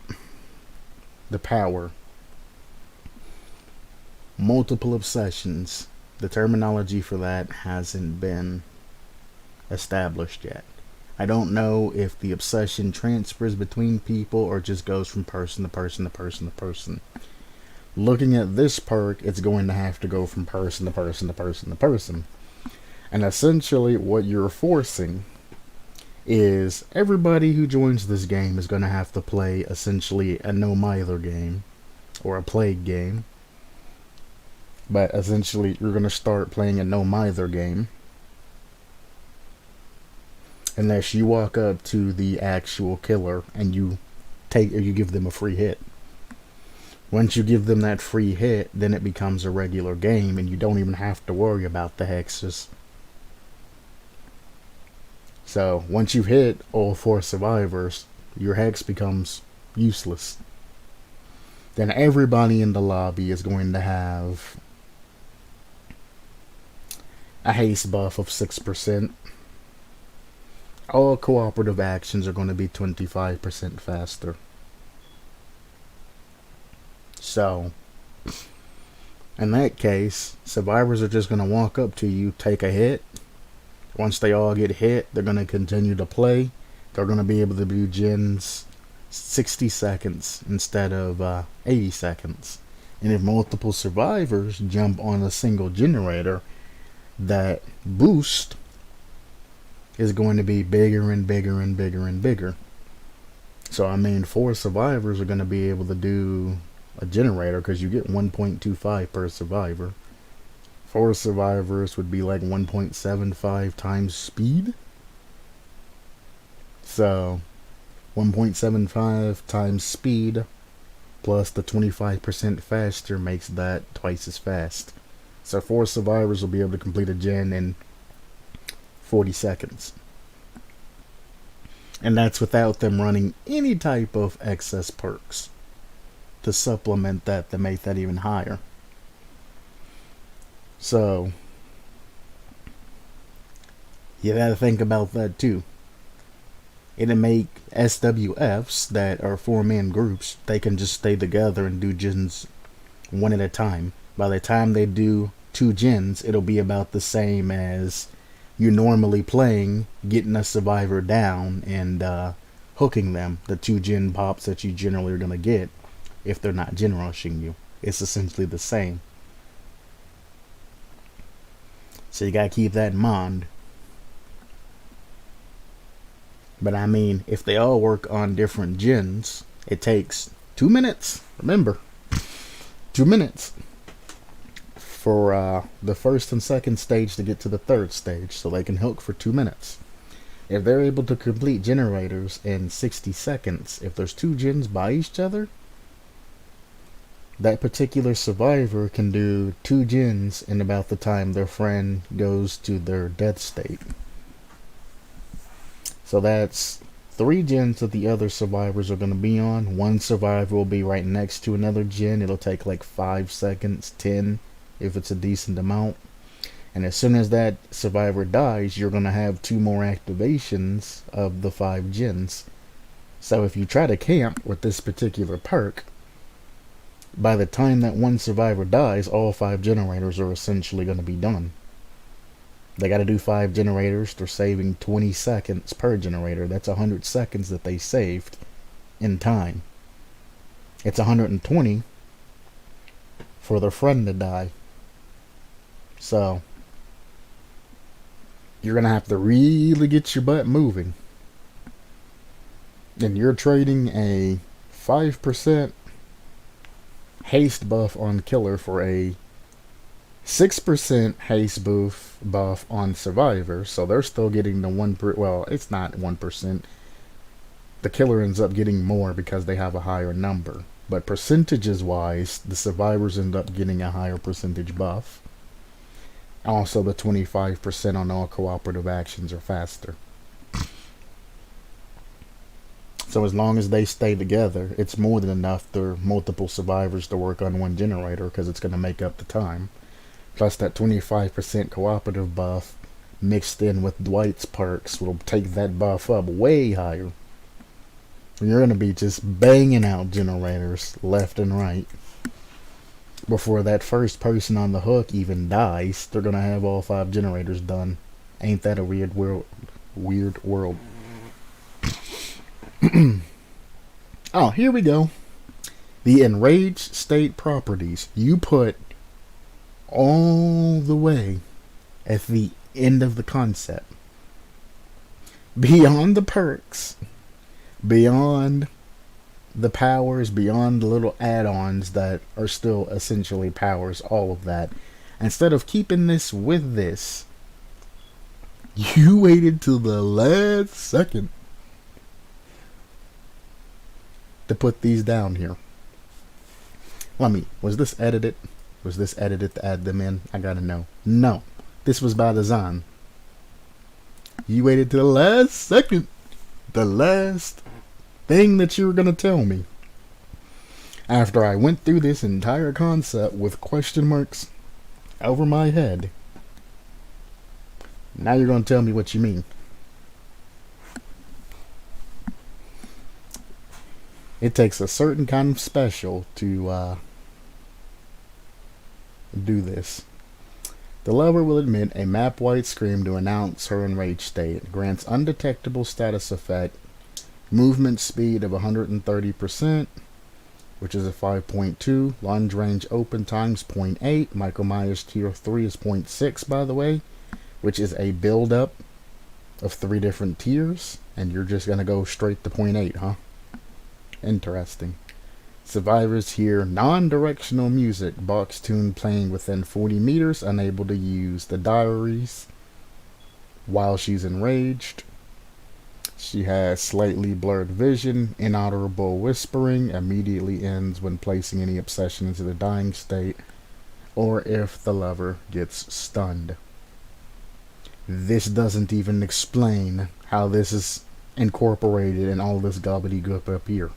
the power, multiple obsessions, the terminology for that hasn't been established yet. I don't know if the obsession transfers between people or just goes from person to person to person to person. Looking at this perk, it's going to have to go from person to person to person to person. And essentially what you're forcing is everybody who joins this game is going to have to play essentially a no mither game or a plague game. But essentially you're going to start playing a no mither game unless you walk up to the actual killer and you give them a free hit. Once you give them that free hit, then it becomes a regular game and you don't even have to worry about the hexes. So once you've hit all 4 survivors, your hex becomes useless. Then everybody in the lobby is going to have a haste buff of 6%. All cooperative actions are going to be 25% faster. So, in that case, survivors are just going to walk up to you, take a hit. Once they all get hit, they're going to continue to play. They're going to be able to do gens 60 seconds instead of 80 seconds. And if multiple survivors jump on a single generator, that boost is going to be bigger and bigger and bigger and bigger. So I mean, 4 survivors are going to be able to do a generator because you get 1.25 per survivor. 4 survivors would be like 1.75 times speed. So 1.75 times speed plus the 25% faster makes that twice as fast. So 4 survivors will be able to complete a gen in 40 seconds. And that's without them running any type of excess perks to supplement that to make that even higher. So you gotta think about that too. It'll make SWFs that are 4-man groups, they can just stay together and do gens one at a time. By the time they do 2 gens, it'll be about the same as you normally playing, getting a survivor down and hooking them, the 2 gen pops that you generally are going to get if they're not gen rushing you. It's essentially the same. So you got to keep that in mind. But I mean, if they all work on different gens, it takes 2 minutes. Remember, 2 minutes for the first and second stage to get to the third stage, so they can hook for 2 minutes. If they're able to complete generators in 60 seconds, if there's 2 gens by each other, that particular survivor can do 2 gens in about the time their friend goes to their death state. So that's 3 gens that the other survivors are going to be on. 1 survivor will be right next to another gen. It'll take like 5 seconds, 10 if it's a decent amount. And as soon as that survivor dies, you're going to have 2 more activations of the 5 gens. So if you try to camp with this particular perk, by the time that 1 survivor dies, all 5 generators are essentially going to be done. They got to do 5 generators. They're saving 20 seconds per generator. That's 100 seconds that they saved in time. It's 120 for their friend to die. So you're going to have to really get your butt moving. And you're trading a 5% haste buff on killer for a 6% haste buff on survivor. So they're still getting the 1%. Well, it's not 1%. The killer ends up getting more because they have a higher number. But percentages wise, the survivors end up getting a higher percentage buff. Also, the 25% on all cooperative actions are faster. So as long as they stay together, it's more than enough for multiple survivors to work on 1 generator because it's going to make up the time. Plus that 25% cooperative buff mixed in with Dwight's perks will take that buff up way higher. You're going to be just banging out generators left and right. Before that first person on the hook even dies, they're going to have all 5 generators done. Ain't that a weird world? Weird world. Oh, here we go. The Enraged State properties. You put all the way at the end of the concept. Beyond the perks, beyond the powers, beyond the little add-ons that are still essentially powers, all of that. Instead of keeping this with this, you waited till the last second to put these down here. Was this edited? Was this edited to add them in? I gotta know. No. This was by design. You waited till the last second. The last thing that you were gonna tell me. After I went through this entire concept with question marks over my head. Now you're gonna tell me what you mean. It takes a certain kind of special to do this. The lover will emit a map-wide scream to announce her enraged state. Grants undetectable status effect. Movement speed of 130%, which is a 5.2. Lunge range open times 0.8. Michael Myers tier 3 is 0.6, by the way, which is a build-up of 3 different tiers. And you're just going to go straight to 0.8, huh? Interesting. Survivors hear non-directional music, box tune playing within 40 meters, unable to use the diaries while she's enraged. She has slightly blurred vision, inaudible whispering, immediately ends when placing any obsession into the dying state, or if the lover gets stunned. This doesn't even explain how this is incorporated in all this gobbledygook up here.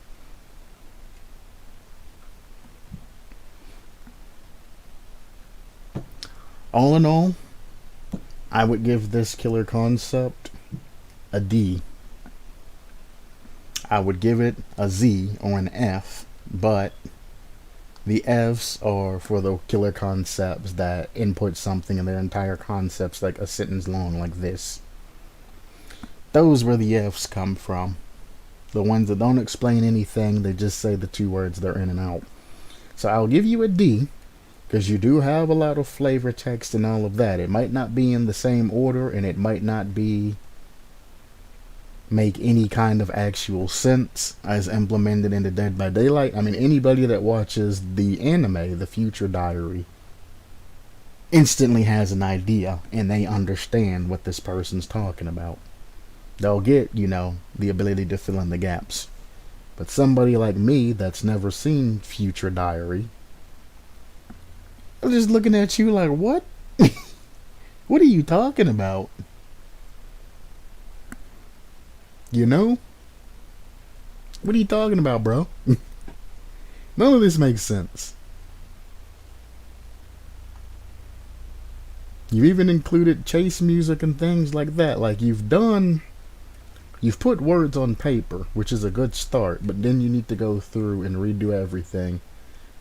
All in all, I would give this killer concept a D. I would give it a Z or an F, but the Fs are for the killer concepts that input something and their entire concepts like a sentence long like this. Those where the Fs come from. The ones that don't explain anything, they just say the 2 words, they're in and out. So I'll give you a D. Because you do have a lot of flavor text and all of that. It might not be in the same order, and it might not make any kind of actual sense as implemented into Dead by Daylight. I mean, anybody that watches the anime, The Future Diary, instantly has an idea, and they understand what this person's talking about. They'll get, the ability to fill in the gaps. But somebody like me that's never seen Future Diary, I'm just looking at you like, what? What are you talking about? What are you talking about, bro? None of this makes sense. You've even included chase music and things like that. Like you've put words on paper, which is a good start, but then you need to go through and redo everything.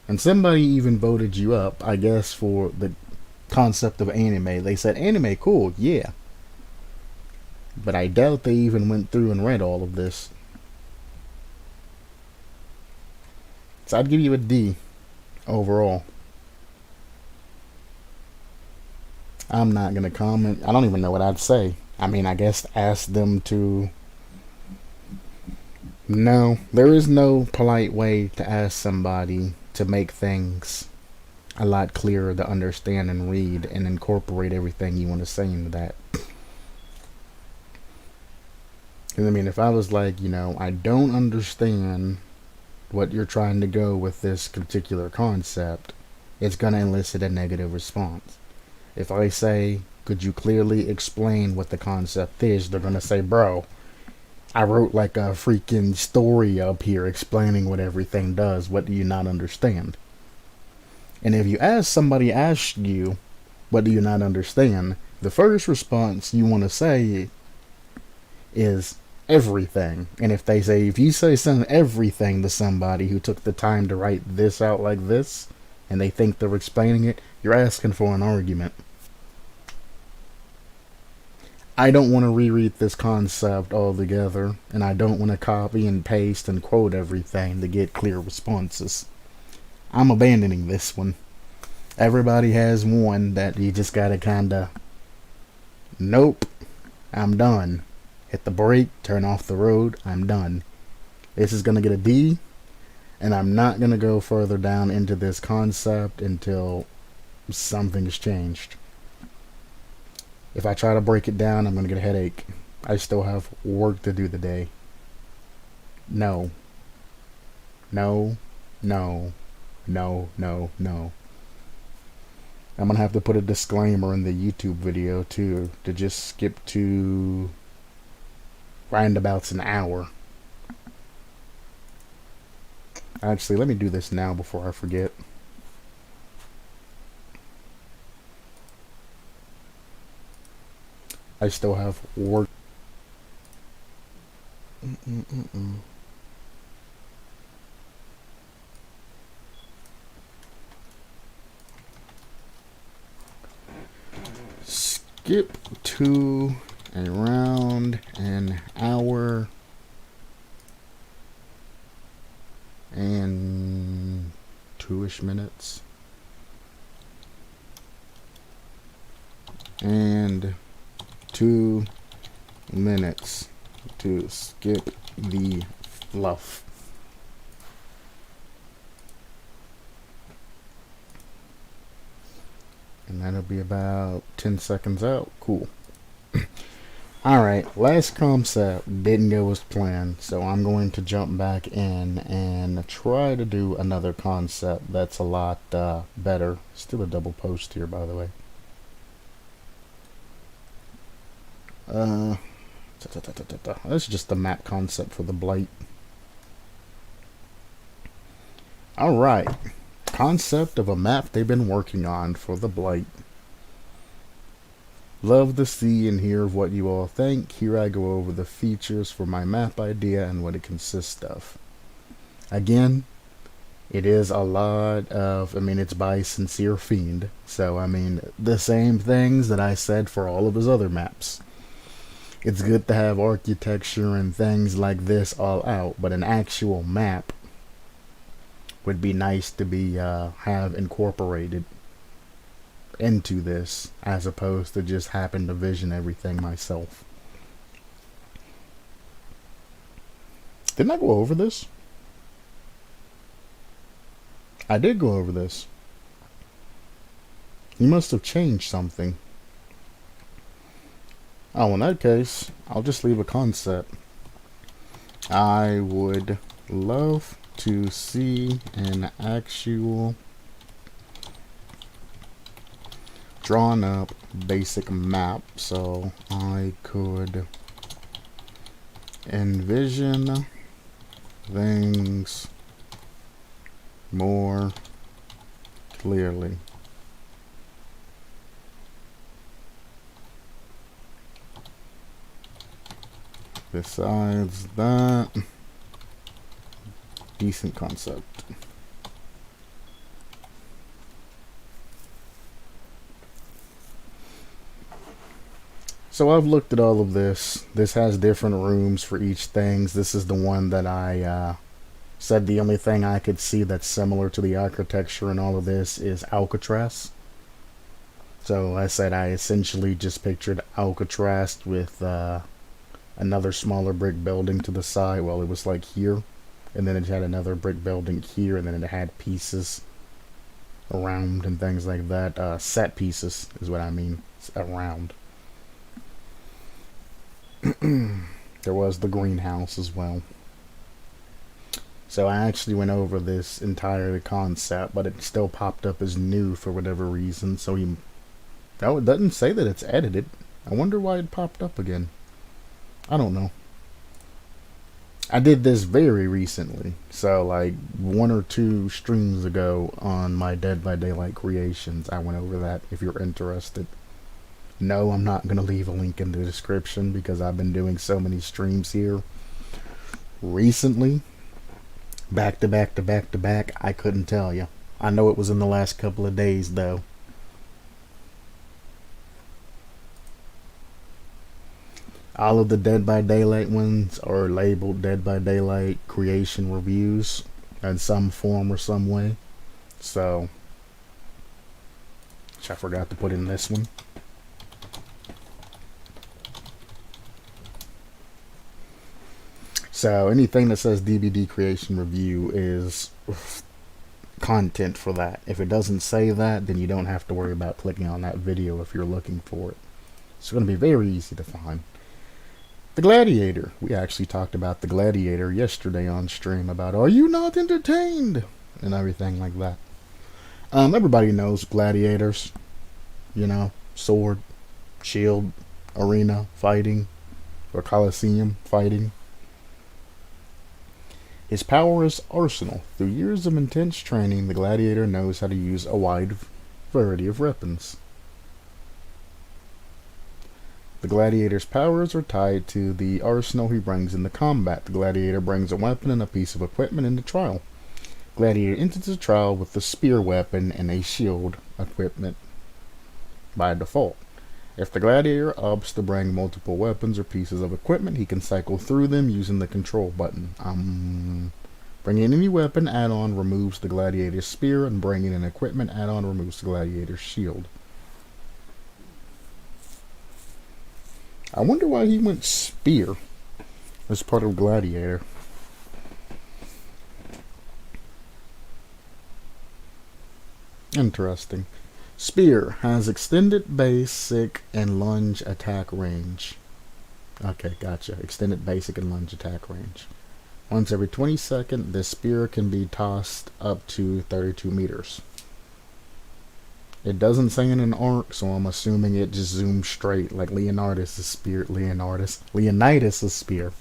And somebody even voted you up, I guess, for the concept of anime. They said, anime, cool, yeah. But I doubt they even went through and read all of this. So I'd give you a D overall. I'm not going to comment. I don't even know what I'd say. I mean, I guess ask them to... No, there is no polite way to ask somebody to make things a lot clearer to understand and read and incorporate everything you want to say into that. Because I mean, if I was like, I don't understand what you're trying to go with this particular concept, it's going to elicit a negative response. If I say, could you clearly explain what the concept is, they're going to say, bro, I wrote like a freaking story up here explaining what everything does. What do you not understand? And if you ask you, what do you not understand? The first response you want to say is, everything. And if you say send everything to somebody who took the time to write this out like this, and they think they're explaining it, you're asking for an argument. I don't want to reread this concept altogether, and I don't want to copy and paste and quote everything to get clear responses. I'm abandoning this one. Everybody has one that you just gotta kinda, nope, I'm done. Hit the brake, turn off the road, I'm done. This is gonna get a D, and I'm not gonna go further down into this concept until something's changed. If I try to break it down, I'm gonna get a headache. I still have work to do today. No. No. No. No. No. No. I'm gonna have to put a disclaimer in the YouTube video too, to just skip to roundabouts an hour. Actually, let me do this now before I forget. I still have work. Skip to around an hour and 2-ish minutes. And 2 minutes to skip the fluff. And that'll be about 10 seconds out. Cool. Alright, last concept didn't go as planned, so I'm going to jump back in and try to do another concept that's a lot better. Still a double post here, by the way. That's just the map concept for the blight. Alright. Concept of a map they've been working on for the blight. Love to see and hear what you all think. Here I go over the features for my map idea and what it consists of. Again, it is a lot of, it's by Sincere Fiend. So, the same things that I said for all of his other maps. It's good to have architecture and things like this all out, but an actual map would be nice to be have incorporated into this, as opposed to just happen to vision everything myself. Didn't I go over this? I did go over this. You must have changed something. Oh, in that case, I'll just leave a concept. I would love to see an actual drawn up basic map so I could envision things more clearly. Besides that, decent concept. So I've looked at all of this. This has different rooms for each thing. This is the one that I said the only thing I could see that's similar to the architecture and all of this is Alcatraz. So I said I essentially just pictured Alcatraz with another smaller brick building to the side. Well, it was like here, and then it had another brick building here, and then it had pieces around and things like that. Set pieces is what I mean, around. There was the greenhouse as well. So I actually went over this entire concept, but it still popped up as new for whatever reason. So it doesn't say that it's edited. I wonder why it popped up again. I don't know. I did this very recently, so like 1 or 2 streams ago on my Dead by Daylight creations, I went over that if you're interested. No, I'm not going to leave a link in the description because I've been doing so many streams here recently. Back to back to back to back. I couldn't tell you. I know it was in the last couple of days though. All of the Dead by Daylight ones are labeled Dead by Daylight creation reviews in some form or some way. So, which I forgot to put in this one. So anything that says DBD creation review is content for that. If it doesn't say that, then you don't have to worry about clicking on that video if you're looking for it. It's going to be very easy to find. The Gladiator. We actually talked about the Gladiator yesterday on stream about are you not entertained? And everything like that. Everybody knows gladiators. You know, sword, shield, arena fighting, or Colosseum fighting. His power is arsenal. Through years of intense training, the Gladiator knows how to use a wide variety of weapons. The Gladiator's powers are tied to the arsenal he brings into combat. The Gladiator brings a weapon and a piece of equipment into trial. Gladiator enters the trial with the spear weapon and a shield equipment by default. If the Gladiator opts to bring multiple weapons or pieces of equipment, he can cycle through them using the control button. Bringing any weapon add-on removes the Gladiator's spear, and bringing an equipment add-on removes the Gladiator's shield. I wonder why he went spear as part of Gladiator. Interesting. Spear has extended basic and lunge attack range. Okay, gotcha. Extended basic and lunge attack range. Once every 20 seconds, this spear can be tossed up to 32 meters. It doesn't say in an arc, so I'm assuming it just zooms straight like Leonidas' spear. Leonidas' spear.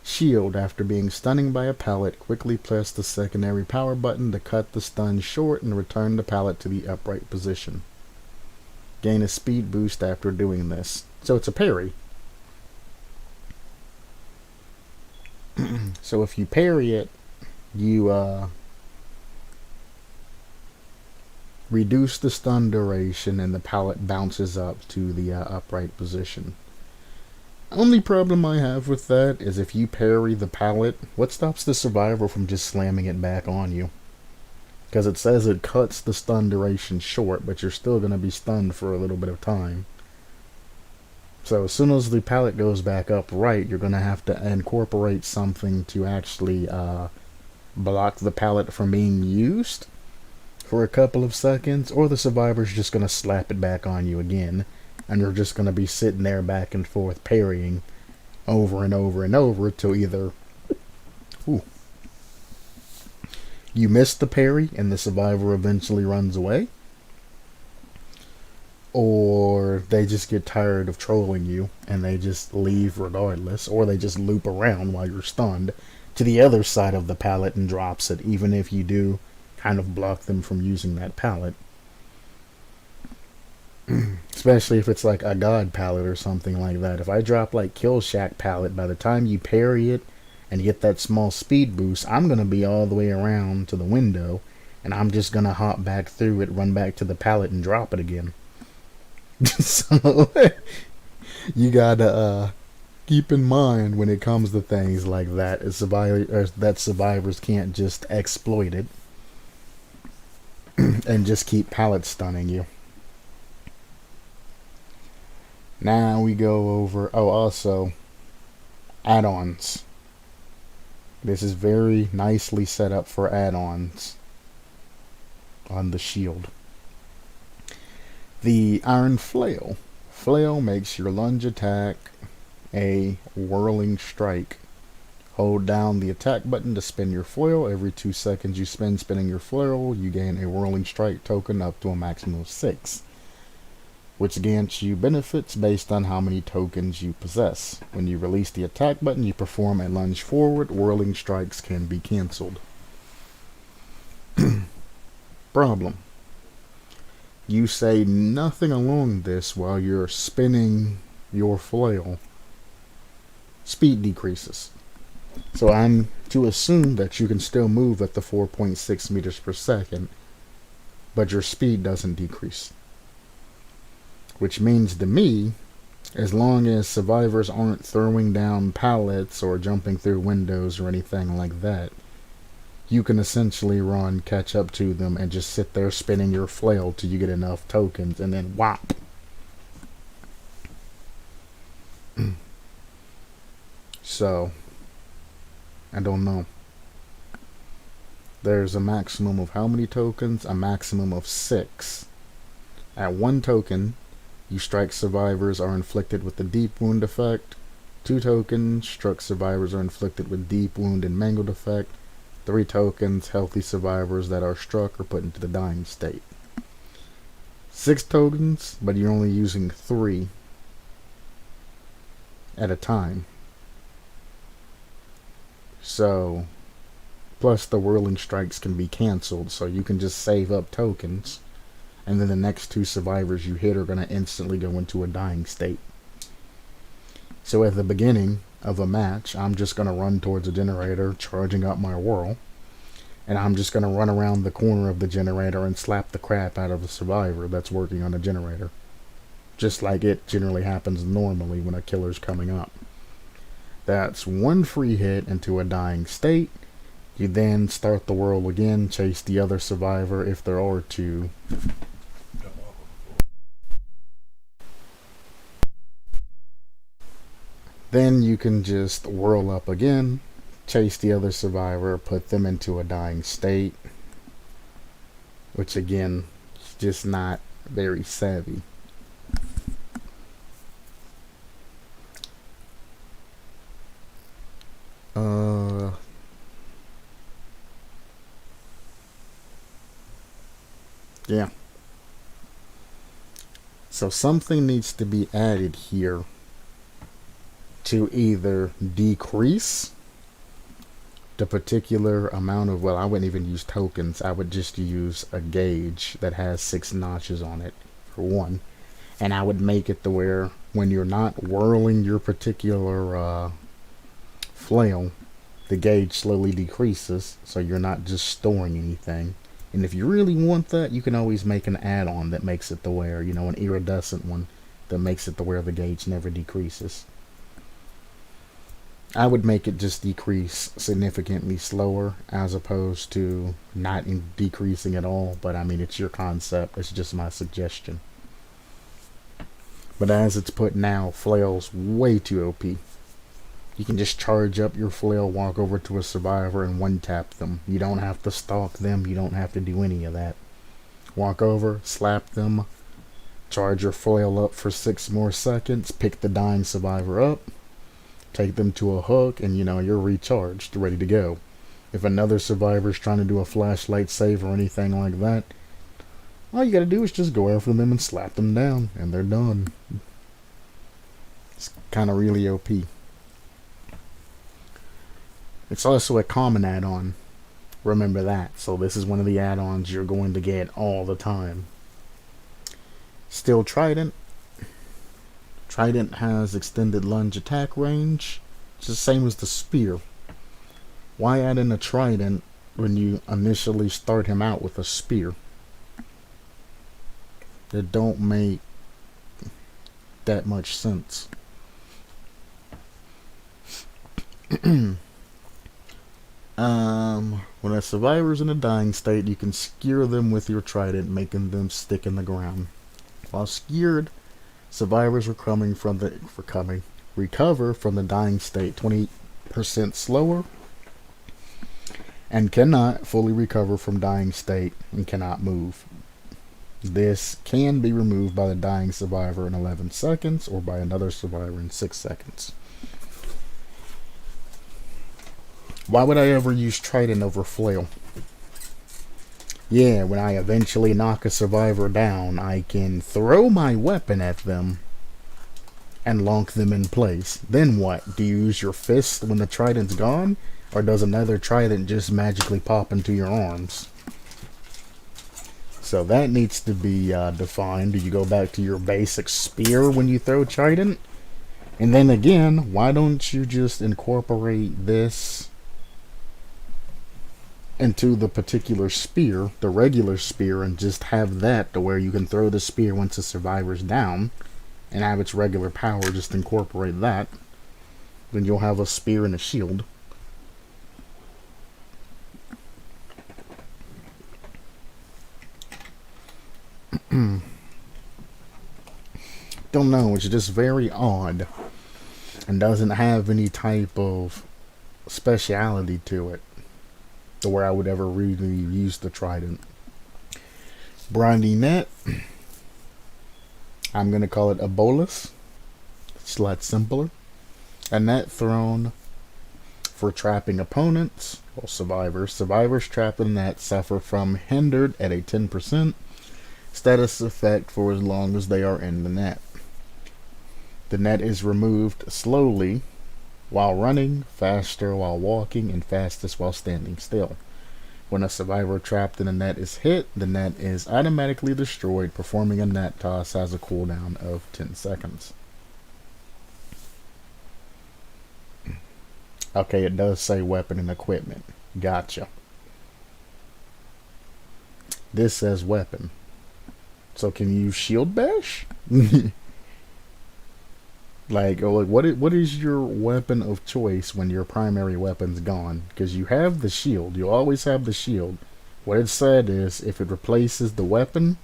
Shield. After being stunning by a pallet, quickly press the secondary power button to cut the stun short and return the pallet to the upright position. Gain a speed boost after doing this. So it's a parry. So if you parry it, you reduce the stun duration and the pallet bounces up to the upright position. Only problem I have with that is if you parry the pallet, what stops the survivor from just slamming it back on you? Because it says it cuts the stun duration short, but you're still going to be stunned for a little bit of time. So as soon as the pallet goes back upright, you're going to have to incorporate something to actually block the pallet from being used for a couple of seconds, or the survivor's just going to slap it back on you again, and you're just going to be sitting there back and forth parrying over and over and over till either you miss the parry and the survivor eventually runs away, or they just get tired of trolling you and they just leave regardless, or they just loop around while you're stunned to the other side of the pallet and drops it, even if you do kind of block them from using that pallet. Especially if it's like a god pallet or something like that. If I drop like Kill Shack pallet, by the time you parry it and get that small speed boost, I'm going to be all the way around to the window, and I'm just going to hop back through it, run back to the pallet, and drop it again. So, you got to keep in mind when it comes to things like that, that survivors can't just exploit it and just keep pallet stunning you. Now we go over, also, add-ons. This is very nicely set up for add-ons on the shield. The Iron Flail. Flail makes your lunge attack a Whirling Strike. Hold down the attack button to spin your flail. Every 2 seconds you spinning your flail, you gain a Whirling Strike token up to a maximum of 6, which grants you benefits based on how many tokens you possess. When you release the attack button, you perform a lunge forward. Whirling strikes can be cancelled. Problem. You say nothing along this while you're spinning your flail. Speed decreases. So I'm to assume that you can still move at the 4.6 meters per second, but your speed doesn't decrease. Which means to me, as long as survivors aren't throwing down pallets or jumping through windows or anything like that, you can essentially run, catch up to them, and just sit there spinning your flail till you get enough tokens, and then whop. So, I don't know. There's a maximum of how many tokens? A maximum of 6. At 1 token, you strike survivors are inflicted with the deep wound effect. 2 tokens, struck survivors are inflicted with deep wound and mangled effect. 3 tokens, healthy survivors that are struck are put into the dying state. 6 tokens, but you're only using 3 at a time. So, plus the Whirling Strikes can be cancelled, so you can just save up tokens, and then the next 2 survivors you hit are going to instantly go into a dying state. So at the beginning of a match, I'm just going to run towards a generator, charging up my whirl, and I'm just going to run around the corner of the generator and slap the crap out of the survivor that's working on the generator. Just like it generally happens normally when a killer's coming up. That's 1 free hit into a dying state. You then start the whirl again, chase the other survivor if there are 2. Then you can just whirl up again, chase the other survivor, put them into a dying state, which again is just not very savvy. Yeah. So something needs to be added here to either decrease the particular amount of, well, I wouldn't even use tokens. I would just use a gauge that has 6 notches on it, for one. And I would make it to where when you're not whirling your particular flail, the gauge slowly decreases, so you're not just storing anything. And if you really want that, you can always make an add-on that makes it to where, you know, an iridescent one that makes it to where the gauge never decreases. I would make it just decrease significantly slower as opposed to not decreasing at all, but I mean, it's your concept. It's just my suggestion. But as it's put now, flail's way too OP. You can just charge up your flail, walk over to a survivor, and one-tap them. You don't have to stalk them. You don't have to do any of that. Walk over, slap them, charge your flail up for 6 more seconds, pick the dying survivor up, take them to a hook, and you know, you're recharged, ready to go. If another survivor's trying to do a flashlight save or anything like that, all you gotta do is just go after them and slap them down, and they're done. It's kinda really OP. It's also a common add-on. Remember that. So this is one of the add-ons you're going to get all the time. Still Trident. Trident has extended lunge attack range. It's the same as the spear. Why add in a Trident when you initially start him out with a spear? It don't make that much sense. When a survivor's in a dying state, you can skewer them with your trident, making them stick in the ground. While skewered, survivors recover from the dying state 20% slower and cannot fully recover from dying state and cannot move. This can be removed by the dying survivor in 11 seconds or by another survivor in 6 seconds. Why would I ever use trident over flail? Yeah, when I eventually knock a survivor down, I can throw my weapon at them and lock them in place. Then what? Do you use your fist when the trident's gone? Or does another trident just magically pop into your arms? So that needs to be defined. You go back to your basic spear when you throw trident. And then again, why don't you just incorporate this into the particular spear, the regular spear, and just have that to where you can throw the spear once the survivor's down and have its regular power. Just incorporate that. Then you'll have a spear and a shield. Don't know, it's just very odd and doesn't have any type of speciality to it to where I would ever really use the trident. Brandy net, I'm going to call it a bolus. It's a lot simpler. A net thrown for trapping opponents or survivors. Survivors trapped in net suffer from hindered at a 10% status effect for as long as they are in the net. The net is removed slowly while running, faster while walking, and fastest while standing still. When a survivor trapped in a net is hit, the net is automatically destroyed. Performing a net toss has a cooldown of 10 seconds. Okay, it does say weapon and equipment. Gotcha. This says weapon. So can you shield bash? Like what is your weapon of choice when your primary weapon's gone? Because you have the shield. You always have the shield. What it said is if it replaces the weapon,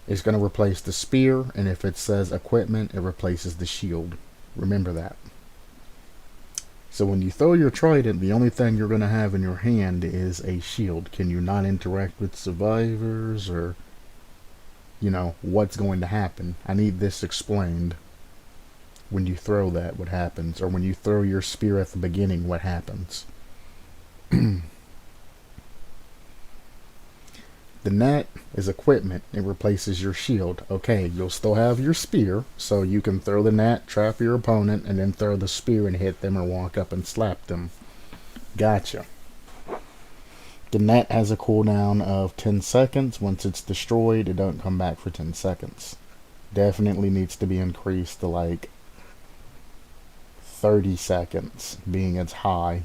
it's going to replace the spear. And if it says equipment, it replaces the shield. Remember that. So when you throw your trident, the only thing you're going to have in your hand is a shield. Can you not interact with survivors, or, you know, what's going to happen? I need this explained. When you throw that, what happens? Or when you throw your spear at the beginning, what happens? The net is equipment. It replaces your shield. Okay, you'll still have your spear, so you can throw the net, trap your opponent, and then throw the spear and hit them or walk up and slap them. Gotcha. The net has a cooldown of 10 seconds. Once it's destroyed, it don't come back for 10 seconds. Definitely needs to be increased to like 30 seconds being its high,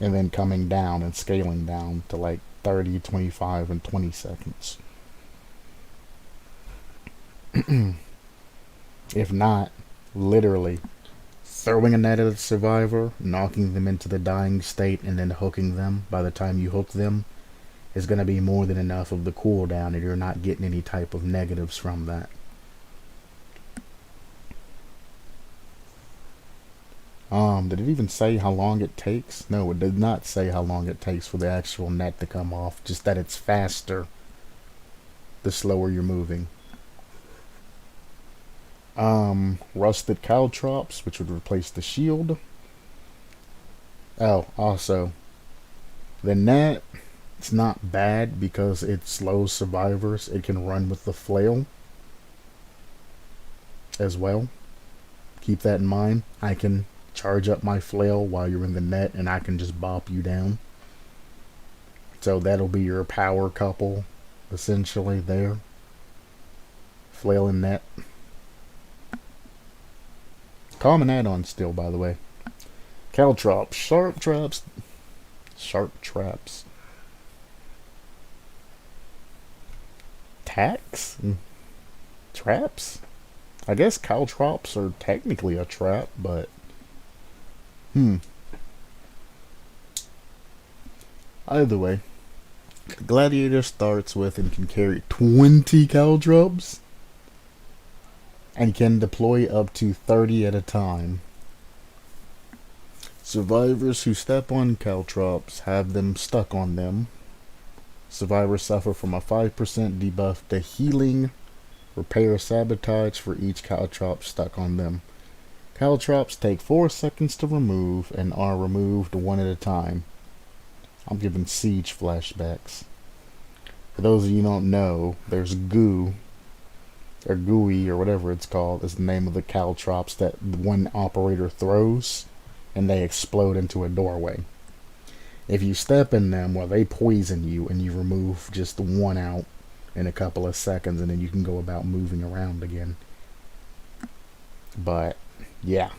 and then coming down and scaling down to like 30, 25, and 20 seconds. If not, literally throwing a net at a survivor, knocking them into the dying state, and then hooking them. By the time you hook them, is going to be more than enough of the cooldown, and you're not getting any type of negatives from that. Did it even say how long it takes? No, it did not say how long it takes for the actual net to come off. Just that it's faster the slower you're moving. Rusted caltrops, which would replace the shield. Oh, also, the net, it's not bad because it slows survivors. It can run with the flail as well. Keep that in mind. I can charge up my flail while you're in the net, and I can just bop you down. So that'll be your power couple, essentially, there. Flail and net. Common add-on still, by the way. Caltrops, sharp traps. Sharp traps. Tacks? Traps? I guess caltrops are technically a trap, but either way, Gladiator starts with and can carry 20 caltrops and can deploy up to 30 at a time. Survivors who step on caltrops have them stuck on them. Survivors suffer from a 5% debuff to healing, repair, sabotage for each caltrop stuck on them. Caltrops take 4 seconds to remove and are removed one at a time. I'm giving Siege flashbacks. For those of you who don't know, there's goo, or gooey, or whatever it's called, is the name of the caltrops that one operator throws, and they explode into a doorway. If you step in them, well, they poison you, and you remove just one out in a couple of seconds, and then you can go about moving around again. But yeah,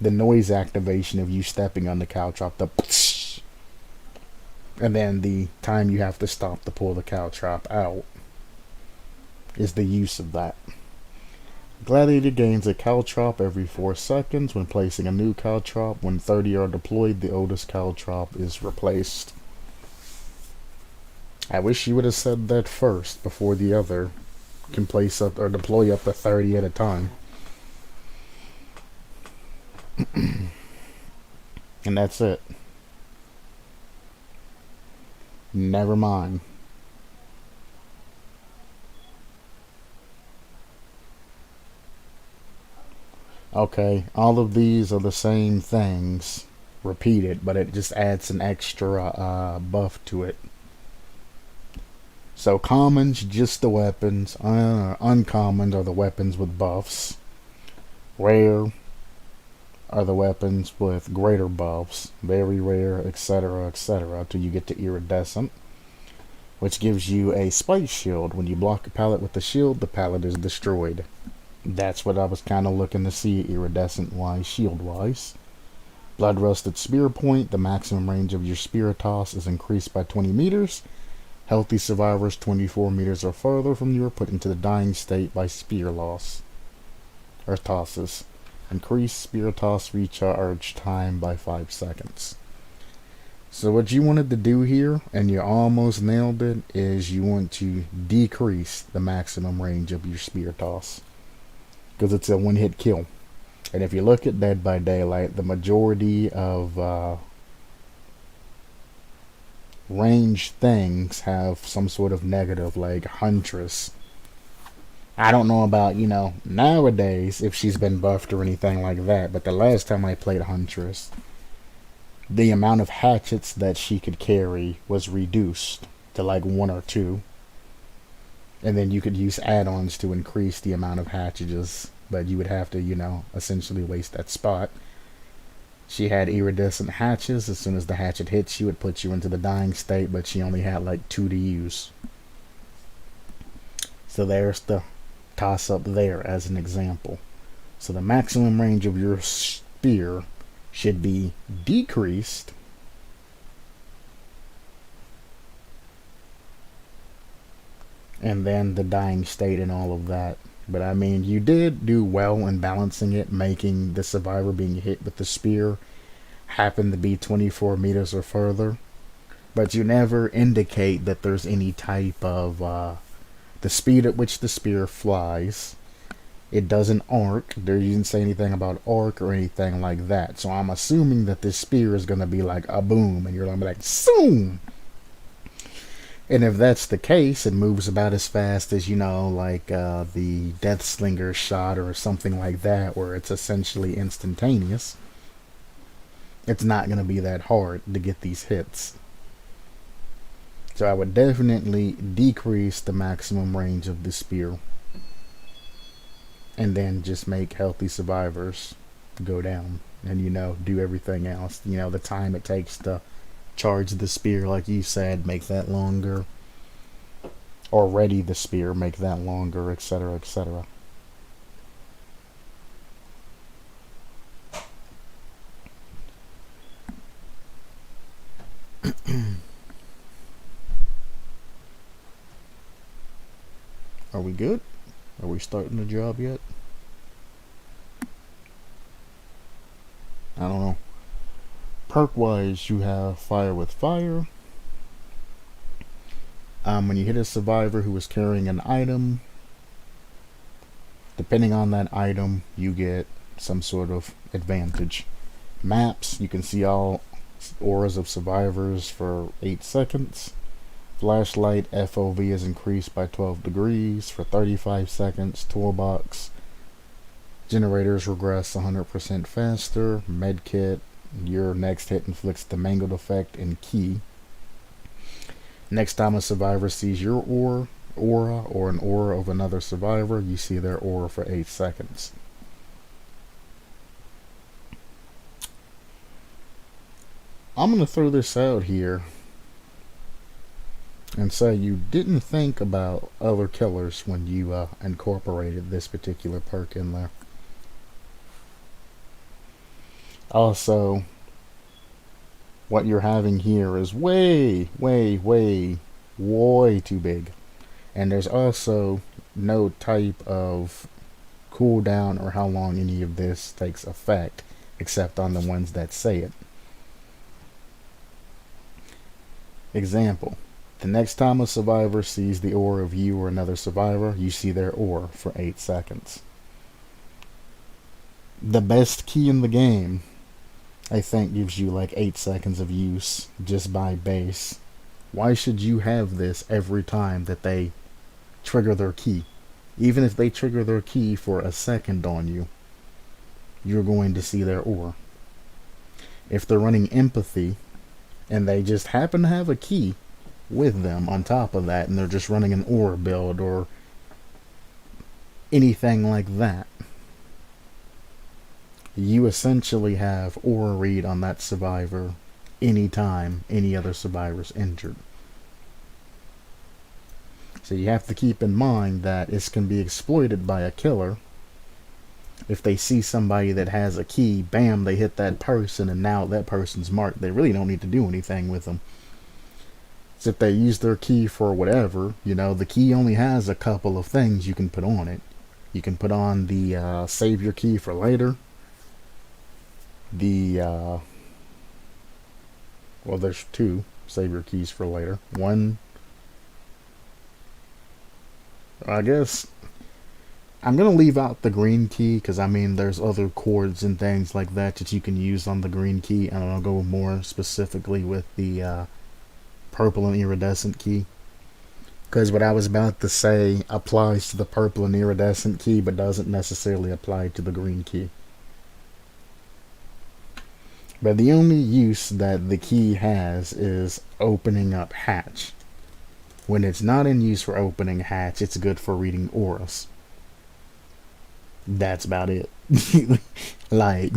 the noise activation of you stepping on the caltrop, the and then the time you have to stop to pull the caltrop out is the use of that. Gladiator gains a caltrop every 4 seconds when placing a new caltrop. When 30 are deployed, the oldest caltrop is replaced. I wish you would have said that first before the other can place up or deploy up to 30 at a time. And that's it. Never mind. Okay, all of these are the same things repeated, but it just adds an extra buff to it. So commons, just the weapons. Uncommons are the weapons with buffs. Rare are the weapons with greater buffs. Very rare, etc., etc., till you get to iridescent, which gives you a spice shield. When you block a pallet with the shield, the pallet is destroyed. That's what I was kind of looking to see iridescent-wise, shield-wise. Blood-rusted spear point. The maximum range of your spear toss is increased by 20 meters. Healthy survivors 24 meters or further from you are put into the dying state by spear loss. Or tosses. Increase spear toss recharge time by 5 seconds. So what you wanted to do here, and you almost nailed it, is you want to decrease the maximum range of your spear toss. Because it's a one-hit kill. And if you look at Dead by Daylight, the majority of ranged things have some sort of negative, like Huntress. I don't know about, nowadays, if she's been buffed or anything like that, but the last time I played Huntress, the amount of hatchets that she could carry was reduced to like 1 or 2. And then you could use add-ons to increase the amount of hatches, but you would have to, essentially waste that spot. She had iridescent hatches. As soon as the hatchet hits you, it puts you into the dying state, but she only had like 2 to use. So there's the toss-up there as an example. So the maximum range of your spear should be decreased and then the dying state and all of that. But I mean, you did do well in balancing it, making the survivor being hit with the spear happen to be 24 meters or further. But you never indicate that there's any type of the speed at which the spear flies. It doesn't arc. You didn't say anything about arc or anything like that. So I'm assuming that this spear is going to be like a boom, and you're going to be like, zoom! And if that's the case, it moves about as fast as, like the Death Slinger shot or something like that, where it's essentially instantaneous. It's not going to be that hard to get these hits. So I would definitely decrease the maximum range of the spear. And then just make healthy survivors go down. And, do everything else. The time it takes to charge the spear, like you said, make that longer. Or ready the spear, make that longer, etc., etc. Are we good? Are we starting the job yet? I don't know. Perk-wise, you have Fire with Fire. When you hit a survivor who is carrying an item, depending on that item, you get some sort of advantage. Maps, you can see all auras of survivors for 8 seconds. Flashlight FOV is increased by 12 degrees for 35 seconds. Toolbox, generators regress 100% faster. Medkit, your next hit inflicts the mangled effect and key. Next time a survivor sees your aura or an aura of another survivor, you see their aura for 8 seconds. I'm going to throw this out here and say you didn't think about other killers when you incorporated this particular perk in there. Also, what you're having here is way too big. And there's also no type of cooldown or how long any of this takes effect, except on the ones that say it. Example. The next time a survivor sees the aura of you or another survivor, you see their aura for 8 seconds. The best key in the game, I think, gives you like 8 seconds of use just by base. Why should you have this every time that they trigger their key? Even if they trigger their key for a second on you, you're going to see their aura. If they're running empathy and they just happen to have a key with them on top of that, and they're just running an aura build or anything like that, you essentially have aura read on that survivor anytime any other survivor's injured. So you have to keep in mind that this can be exploited by a killer. If they see somebody that has a key, bam, they hit that person, and now that person's marked. They really don't need to do anything with them. So if they use their key for whatever, you know, the key only has a couple of things you can put on it. You can put on the save your key for later. Well, there's 2 save your keys for later. One, I guess I'm going to leave out the green key because, I mean, there's other chords and things like that that you can use on the green key, and I'll go more specifically with the purple and iridescent key, because what I was about to say applies to the purple and iridescent key but doesn't necessarily apply to the green key. But the only use that the key has is opening up hatch. When it's not in use for opening hatch, it's good for reading auras. That's about it. Like,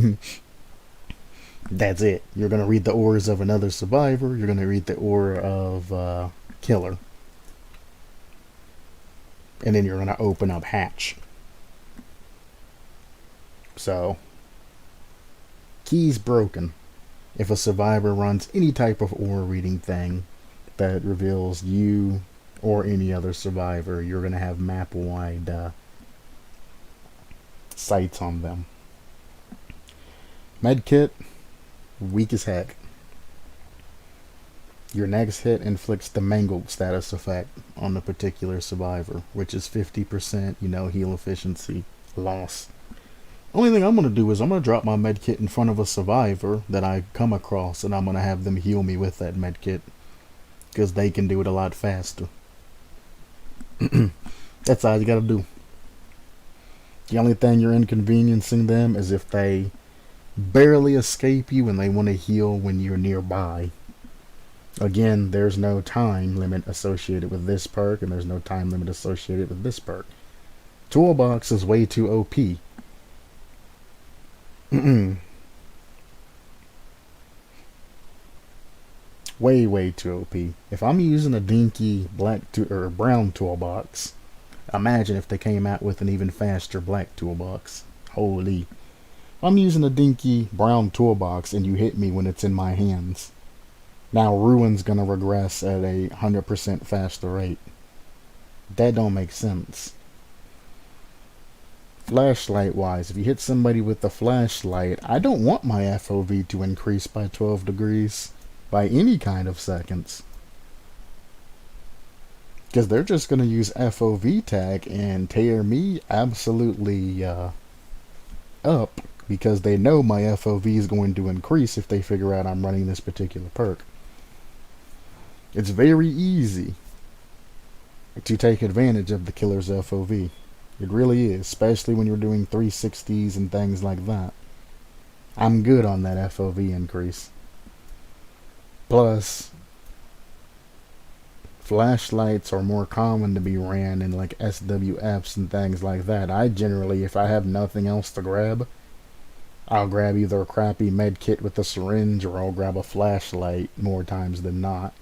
that's it. You're going to read the auras of another survivor. You're going to read the aura of killer. And then you're going to open up hatch. So, key's broken. If a survivor runs any type of aura reading thing that reveals you or any other survivor, you're going to have map-wide sights on them. Medkit, weak as heck. Your next hit inflicts the mangled status effect on the particular survivor, which is 50%, heal efficiency loss. Only thing I'm going to do is I'm going to drop my medkit in front of a survivor that I come across, and I'm going to have them heal me with that medkit, because they can do it a lot faster. That's all you got to do. The only thing you're inconveniencing them is if they barely escape you and they want to heal when you're nearby. Again, there's no time limit associated with this perk, and there's no time limit associated with this perk. Toolbox is way too OP. Way too OP. If I'm using a dinky brown toolbox, imagine if they came out with an even faster black toolbox. Holy. If I'm using a dinky brown toolbox and you hit me when it's in my hands, now Ruin's gonna regress at a 100% faster rate. That don't make sense. Flashlight wise, if you hit somebody with the flashlight, I don't want my FOV to increase by 12 degrees by any kind of seconds, because they're just going to use FOV tag and tear me absolutely up, because they know my FOV is going to increase if they figure out I'm running this particular perk. It's very easy to take advantage of the killer's FOV. It really is, especially when you're doing 360s and things like that. I'm good on that FOV increase. Plus, flashlights are more common to be ran in like SWFs and things like that. I generally, if I have nothing else to grab, I'll grab either a crappy med kit with a syringe or I'll grab a flashlight more times than not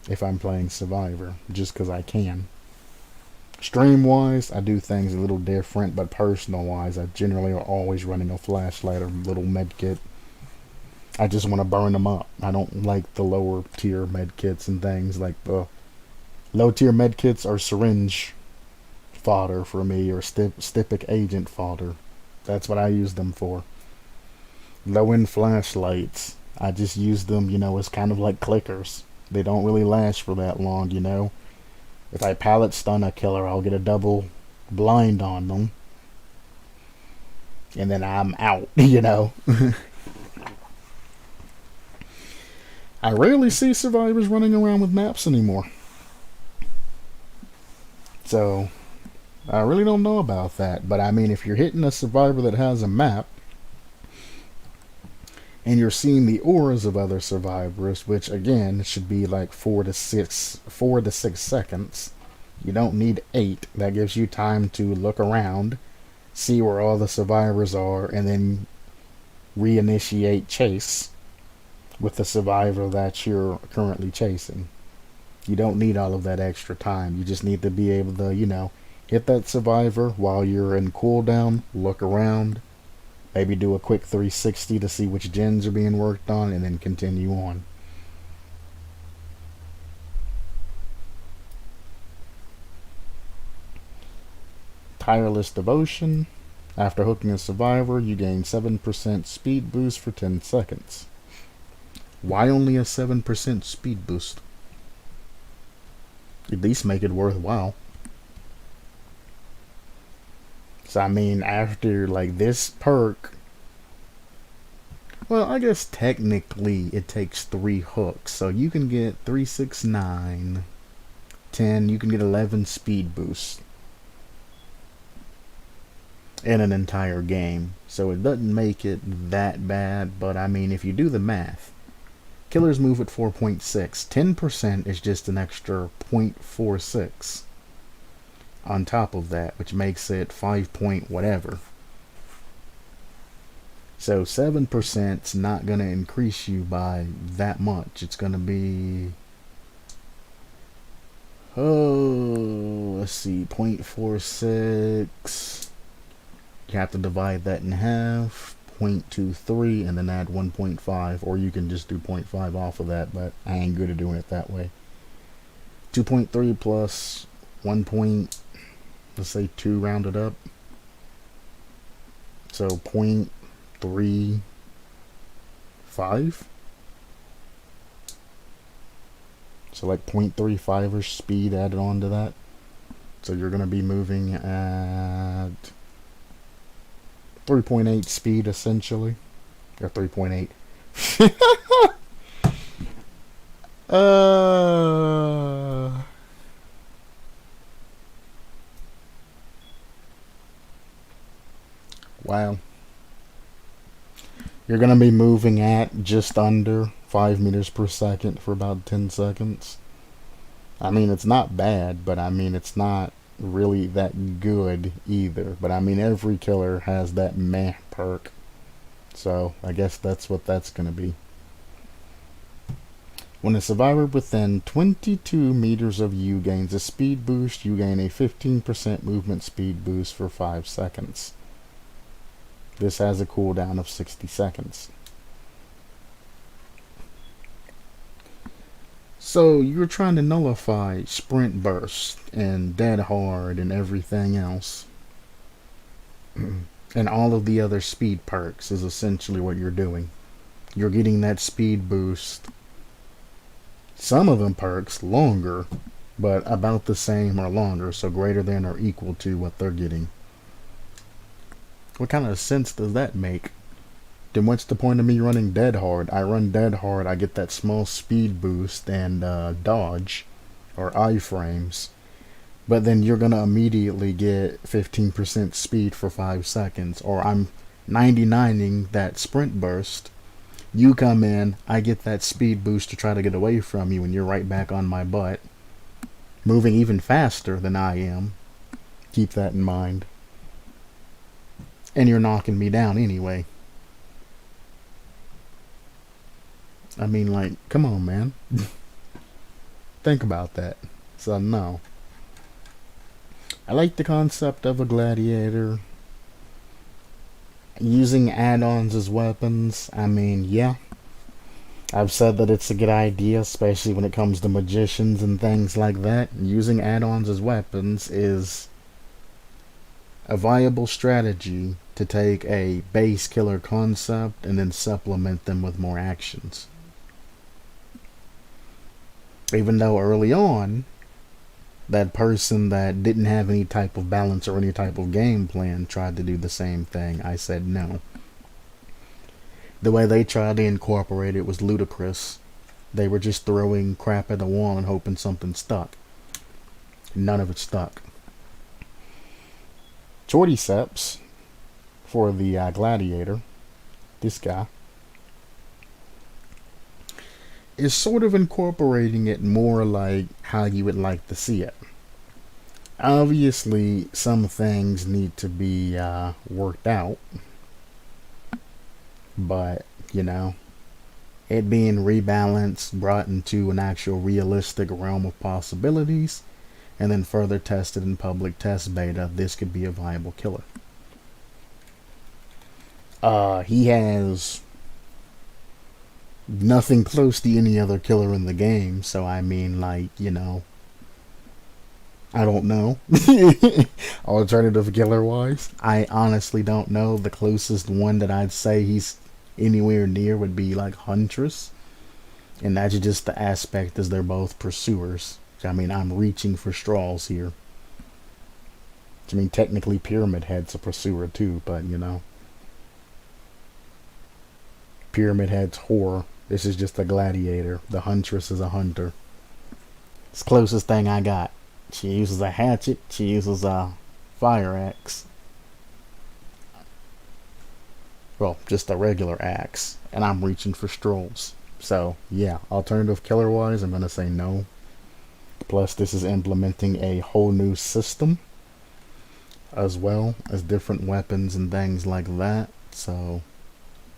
if I'm playing Survivor, just because I can. Stream wise, I do things a little different, but personal wise, I generally are always running a flashlight or little med kit. I just want to burn them up. I don't like the lower tier med kits and things. Like the low tier med kits are syringe fodder for me, or stipic agent fodder. That's what I use them for. Low end flashlights, I just use them, as kind of like clickers. They don't really last for that long. If I pallet stun a killer, I'll get a double blind on them. And then I'm out, I rarely see survivors running around with maps anymore. So, I really don't know about that. But I mean, if you're hitting a survivor that has a map, and you're seeing the auras of other survivors, which again should be like 4 to 6 seconds. You don't need 8. That gives you time to look around, see where all the survivors are, and then reinitiate chase with the survivor that you're currently chasing. You don't need all of that extra time. You just need to be able to, hit that survivor while you're in cooldown, look around, maybe do a quick 360 to see which gens are being worked on, and then continue on. Tireless Devotion. After hooking a survivor, you gain 7% speed boost for 10 seconds. Why only a 7% speed boost? At least make it worthwhile. So I mean, after like this perk, well, I guess technically it takes 3 hooks. So you can get 3, 6, 9, 10, you can get 11 speed boosts in an entire game. So it doesn't make it that bad, but I mean, if you do the math, killers move at 4.6. 10% is just an extra 0.46 on top of that, which makes it 5 point whatever. So 7% is not going to increase you by that much. It's going to be, let's see, 0.46. You have to divide that in half, 0.23, and then add 1.5, or you can just do 0.5 off of that, but I ain't good at doing it that way. 2.3 plus 1. Let's say 2 rounded up. So 0.35. So like 0.35ish speed added on to that. So you're going to be moving at 3.8 speed essentially. Or 3.8. Wow. You're going to be moving at just under 5 meters per second for about 10 seconds. I mean, it's not bad, but I mean, it's not really that good either. But I mean, every killer has that meh perk. So I guess that's what that's going to be. When a survivor within 22 meters of you gains a speed boost, you gain a 15% movement speed boost for 5 seconds. This has a cooldown of 60 seconds. So you're trying to nullify sprint burst and dead hard and everything else. And all of the other speed perks is essentially what you're doing. You're getting that speed boost. Some of them perks longer, but about the same or longer, so greater than or equal to what they're getting. What kind of sense does that make? Then what's the point of me running dead hard? I run dead hard, I get that small speed boost and dodge or iframes, but then you're gonna immediately get 15% speed for 5 seconds, or I'm 99ing that sprint burst. You come in, I get that speed boost to try to get away from you, and you're right back on my butt, moving even faster than I am. Keep that in mind. And you're knocking me down anyway. I mean, like, come on, man. Think about that. So, no. I like the concept of a gladiator. Using add-ons as weapons, I mean, yeah. I've said that it's a good idea, especially when it comes to magicians and things like that. Using add-ons as weapons is a viable strategy to take a base killer concept and then supplement them with more actions. Even though early on, that person that didn't have any type of balance or any type of game plan tried to do the same thing, I said no. The way they tried to incorporate it was ludicrous. They were just throwing crap at the wall and hoping something stuck. None of it stuck. Cordyceps for the Gladiator, this guy, is sort of incorporating it more like how you would like to see it. Obviously, some things need to be worked out. But, you know, it being rebalanced, brought into an actual realistic realm of possibilities, and then further tested in public test beta, this could be a viable killer. He has nothing close to any other killer in the game, so I mean, like, you know, I don't know. Alternative killer wise, I honestly don't know. The closest one that I'd say he's anywhere near would be like Huntress, and that's just the aspect as they're both pursuers. I mean, I'm reaching for straws here. I mean, technically Pyramid Head's a pursuer too, but you know, Pyramid Head's horror. This is just a gladiator. The Huntress is a hunter. It's the closest thing I got. She uses a hatchet. She uses a fire axe. Well, just a regular axe. And I'm reaching for strolls. So, yeah, alternative killer wise, I'm going to say no. Plus, this is implementing a whole new system, as well as different weapons and things like that. So,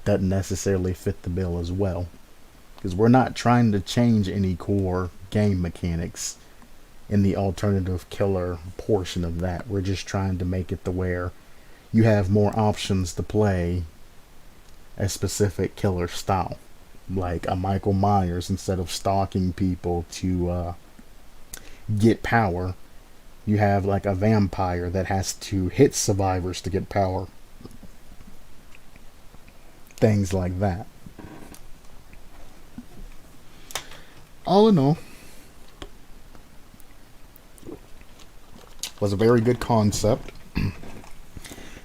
doesn't necessarily fit the bill as well. Because we're not trying to change any core game mechanics in the alternative killer portion of that. We're just trying to make it to where you have more options to play a specific killer style, like a Michael Myers. Instead of stalking people to get power, you have like a vampire that has to hit survivors to get power. Things like that. All in all, was a very good concept.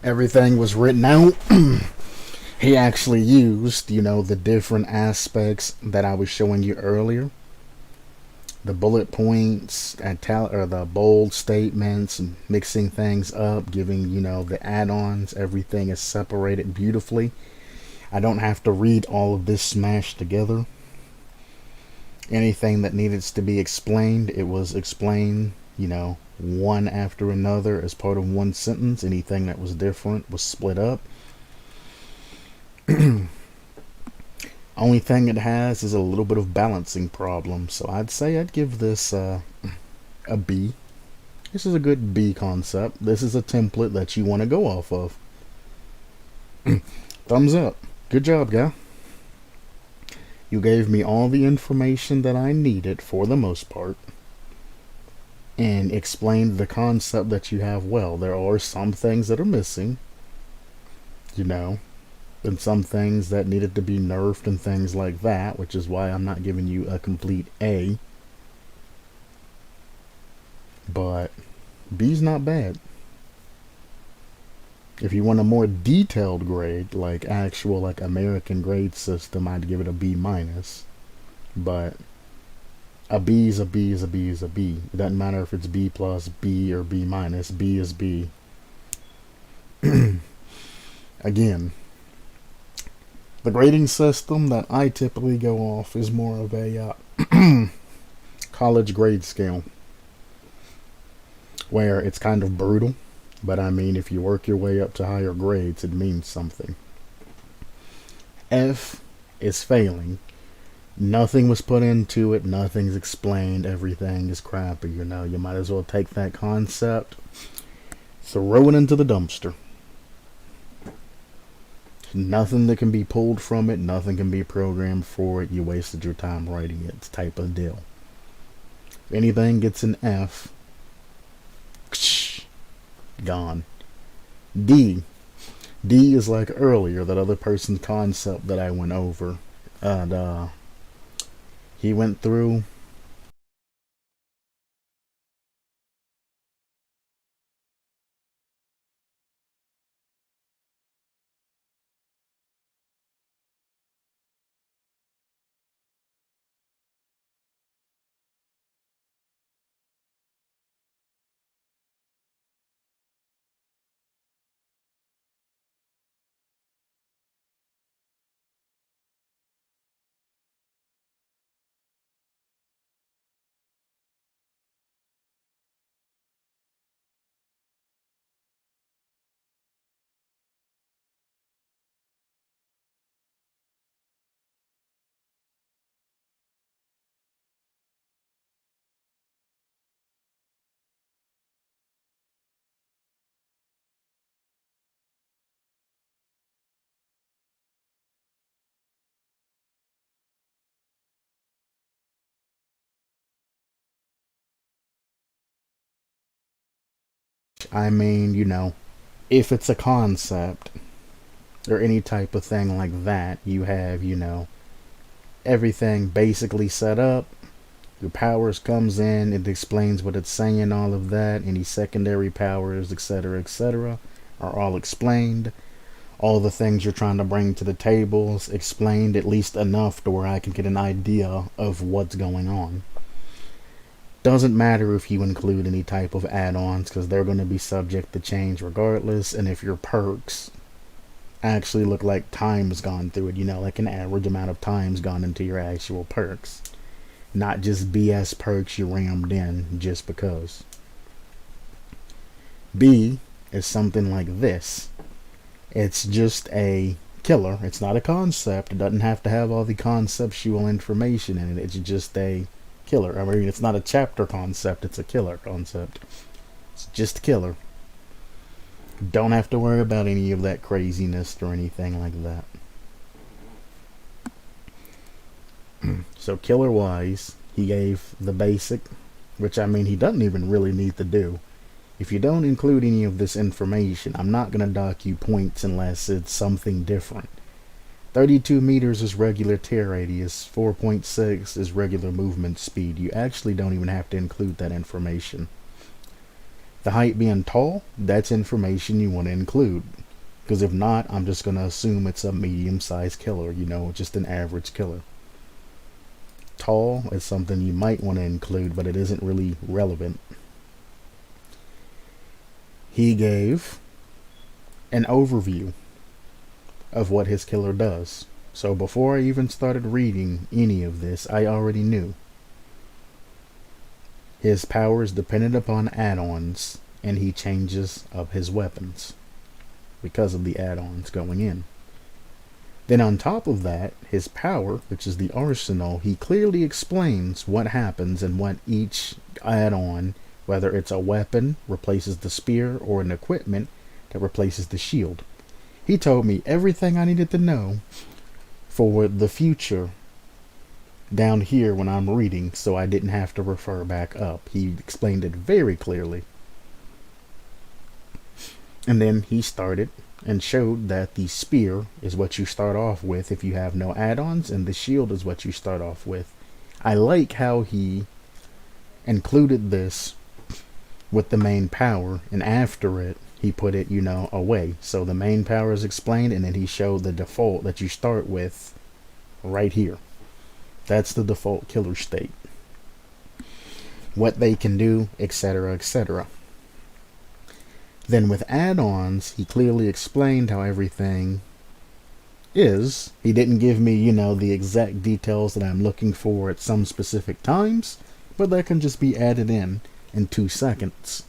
Everything was written out. He actually used, you know, the different aspects that I was showing you earlier. The bullet points, or the bold statements, and mixing things up, giving, you know, the add-ons. Everything is separated beautifully. I don't have to read all of this smashed together. Anything that needed to be explained, it was explained, you know, one after another as part of one sentence. Anything that was different was split up. Only thing it has is a little bit of balancing problem, so I'd say I'd give this a B. This is a good B concept. This is a template that you want to go off of. Thumbs up. Good job, guy. You gave me all the information that I needed for the most part, and explained the concept that you have well. There are some things that are missing, you know, and some things that needed to be nerfed and things like that, which is why I'm not giving you a complete A. But B's not bad. If you want a more detailed grade, like actual like American grade system, I'd give it a B minus. But a B is a B is a B is a B. It doesn't matter if it's B plus, B, or B minus. B is B. Again, the grading system that I typically go off is more of a college grade scale, where it's kind of brutal, but I mean, if you work your way up to higher grades, it means something. F is failing. Nothing was put into it, nothing's explained, everything is crappy, you know. You might as well take that concept, throw it into the dumpster. Nothing that can be pulled from it, nothing can be programmed for it. You wasted your time writing it, type of deal. If anything gets an F, gone. D. D is like earlier, that other person's concept that I went over. And he went through. I mean, you know, if it's a concept or any type of thing like that, you have, you know, everything basically set up. Your powers comes in, it explains what it's saying, all of that. Any secondary powers, etc., are all explained. All the things you're trying to bring to the tables explained, at least enough to where I can get an idea of what's going on. Doesn't matter if you include any type of add-ons, because they're going to be subject to change regardless. And if your perks actually look like time's gone through it, you know, like an average amount of time's gone into your actual perks, not just BS perks you rammed in just because. B is something like this. It's just a killer. It's not a concept. It doesn't have to have all the conceptual information in it. It's just a killer. I mean, it's not a chapter concept. It's a killer concept. It's just killer. Don't have to worry about any of that craziness or anything like that. So killer wise, he gave the basic, which I mean he doesn't even really need to do. If you don't include any of this information, I'm not going to dock you points unless it's something different. 32 meters is regular tear radius, 4.6 is regular movement speed. You actually don't even have to include that information. The height being tall, that's information you want to include. Because if not, I'm just going to assume it's a medium-sized killer, you know, just an average killer. Tall is something you might want to include, but it isn't really relevant. He gave an overview of what his killer does. So before I even started reading any of this, I already knew. His power is dependent upon add-ons, and he changes up his weapons because of the add-ons going in. Then on top of that, his power, which is the arsenal, he clearly explains what happens and what each add-on, whether it's a weapon, replaces the spear, or an equipment that replaces the shield. He told me everything I needed to know for the future down here when I'm reading, so I didn't have to refer back up. He explained it very clearly. And then he started and showed that the spear is what you start off with if you have no add-ons, and the shield is what you start off with. I like how he included this with the main power, and after it he put it, you know, away. So the main power is explained, and then he showed the default that you start with right here. That's the default killer state. What they can do, etc., etc. Then with add-ons, he clearly explained how everything is. He didn't give me, you know, the exact details that I'm looking for at some specific times, but that can just be added in 2 seconds.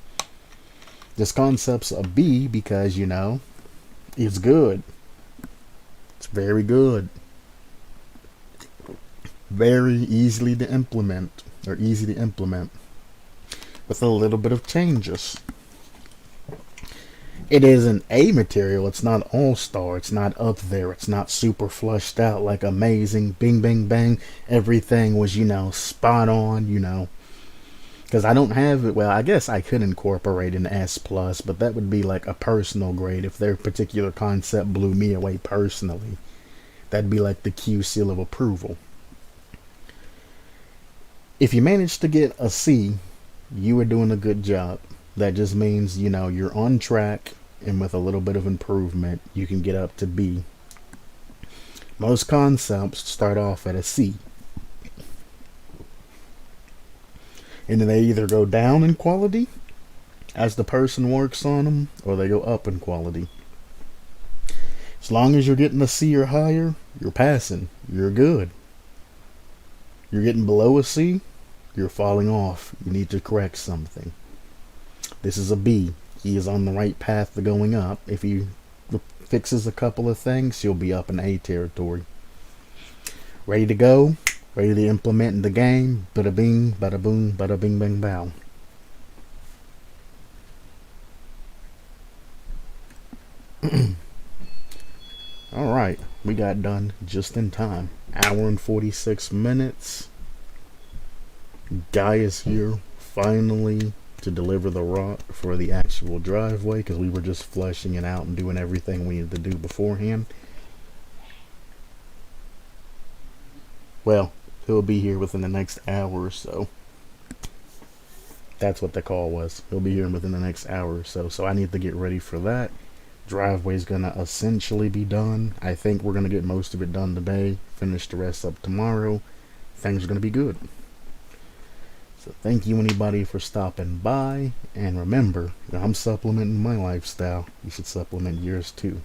This concept's a B because, you know, it's good. It's very good. Very easily to implement, or easy to implement, with a little bit of changes. It isn't a material, it's not all-star, it's not up there, it's not super flushed out like amazing, bing bang bang, everything was, spot on, because I don't have it. Well, I guess I could incorporate an S plus, but that would be like a personal grade. If their particular concept blew me away personally, that'd be like the Q seal of approval. If you manage to get a C, you are doing a good job. That just means, you're on track, and with a little bit of improvement, you can get up to B. Most concepts start off at a C. And then they either go down in quality as the person works on them, or they go up in quality. As long as you're getting a C or higher, you're passing. You're good. You're getting below a C, you're falling off. You need to correct something. This is a B. He is on the right path to going up. If he fixes a couple of things, he'll be up in A territory. Ready to go? Ready to implement in the game? Bada bing, bada boom, bada bing bang bow. Alright, we got done just in time. Hour and 46 minutes. Guy is here finally to deliver the rock for the actual driveway, because we were just fleshing it out and doing everything we needed to do beforehand. Well, he'll be here within the next hour or so. That's what the call was. He'll be here within the next hour or so. So I need to get ready for that. Driveway's gonna essentially be done. I think we're gonna get most of it done today. Finish the rest up tomorrow. Things are gonna be good. So thank you anybody for stopping by. And remember, I'm supplementing my lifestyle. You should supplement yours too.